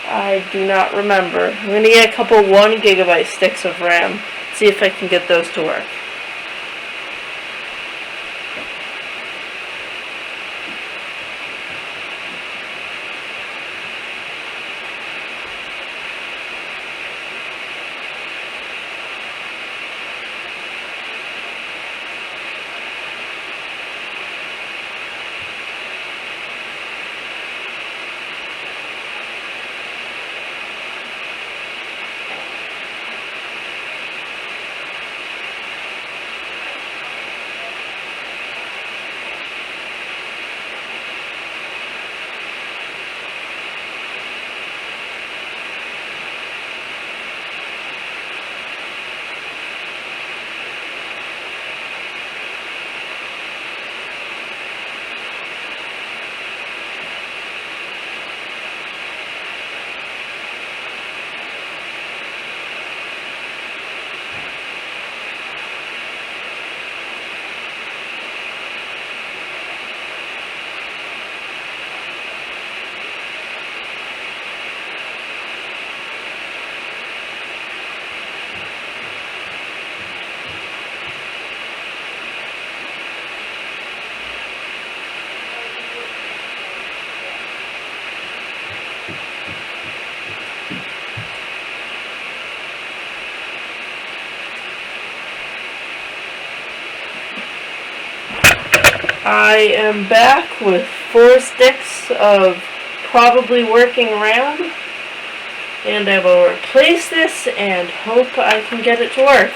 I do not remember. I'm going to get a couple 1 GB sticks of RAM. See if I can get those to work. I am back with 4 sticks of probably working RAM, and I will replace this and hope I can get it to work.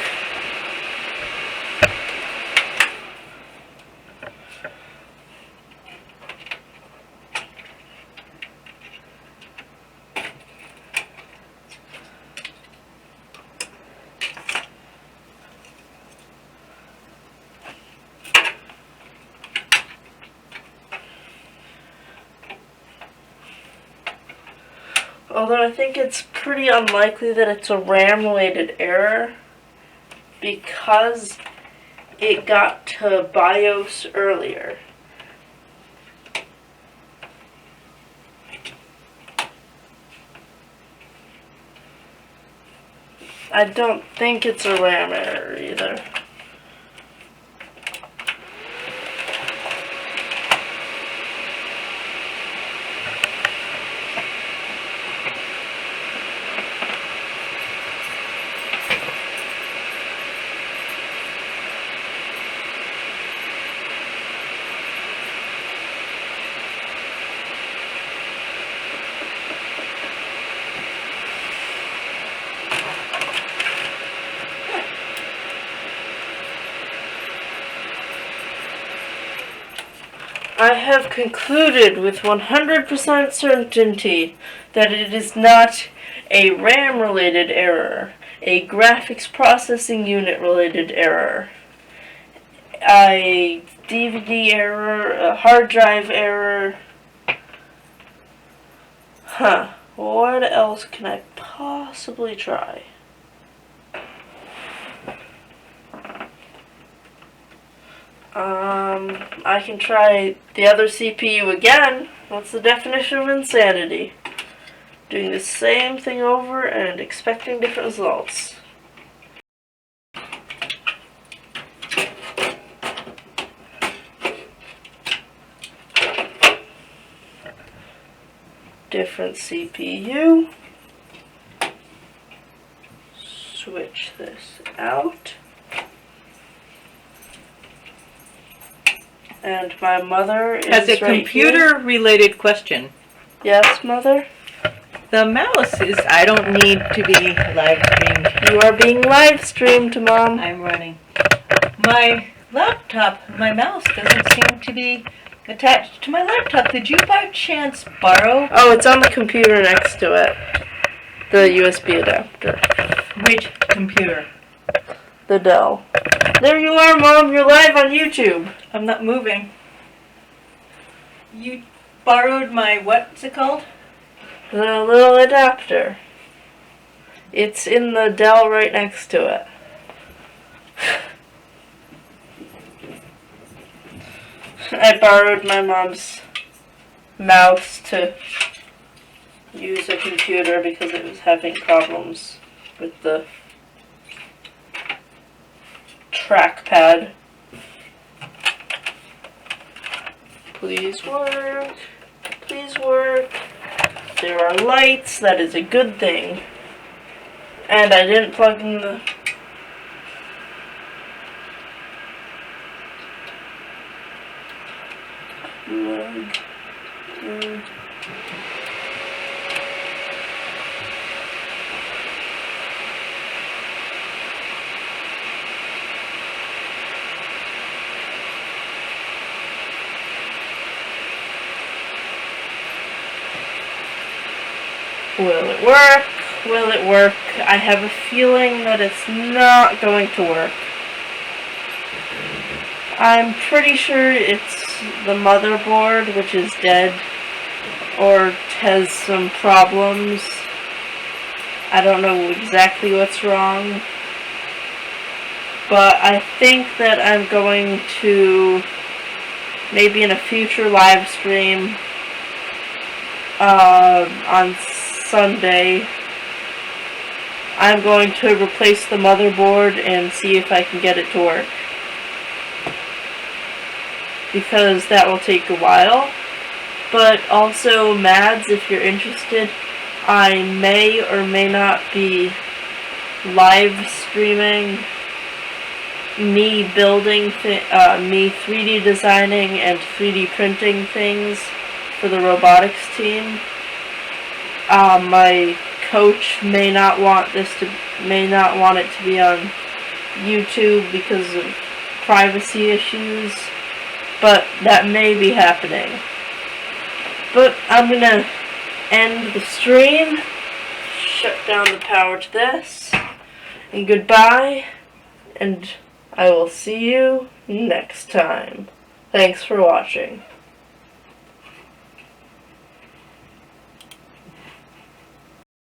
Although I think it's pretty unlikely that it's a RAM-related error because it got to BIOS earlier. I don't think it's a RAM error either. I have concluded with 100% certainty that it is not a RAM-related error, a graphics processing unit-related error, a DVD error, a hard drive error. What else can I possibly try? I can try the other CPU again. That's the definition of insanity. Doing the same thing over and expecting different results. Different CPU. Switch this out. And my mother is Has a right computer-related question. Yes, Mother? The mouse is, I don't need to be live streamed. You are being live streamed, Mom. I'm running. My laptop, my mouse doesn't seem to be attached to my laptop. Did you by chance borrow? Oh, it's on the computer next to it. The USB adapter. Which computer? The Dell. There you are, Mom. You're live on YouTube. I'm not moving. You borrowed my, what's it called? The little adapter. It's in the Dell right next to it. I borrowed my mom's mouse to use a computer because it was having problems with the trackpad. Please work. Please work. There are lights. That is a good thing. And I didn't plug in the... Will it work? Will it work? I have a feeling that it's not going to work. I'm pretty sure it's the motherboard, which is dead, or has some problems. I don't know exactly what's wrong. But I think that I'm going to, maybe in a future live stream, on Sunday, I'm going to replace the motherboard and see if I can get it to work. Because that will take a while. But also, Mads, if you're interested, I may or may not be live streaming me building, me 3D designing and 3D printing things for the robotics team. My coach may not want it to be on YouTube because of privacy issues, but that may be happening. But I'm gonna end the stream, shut down the power to this, and goodbye, and I will see you next time. Thanks for watching.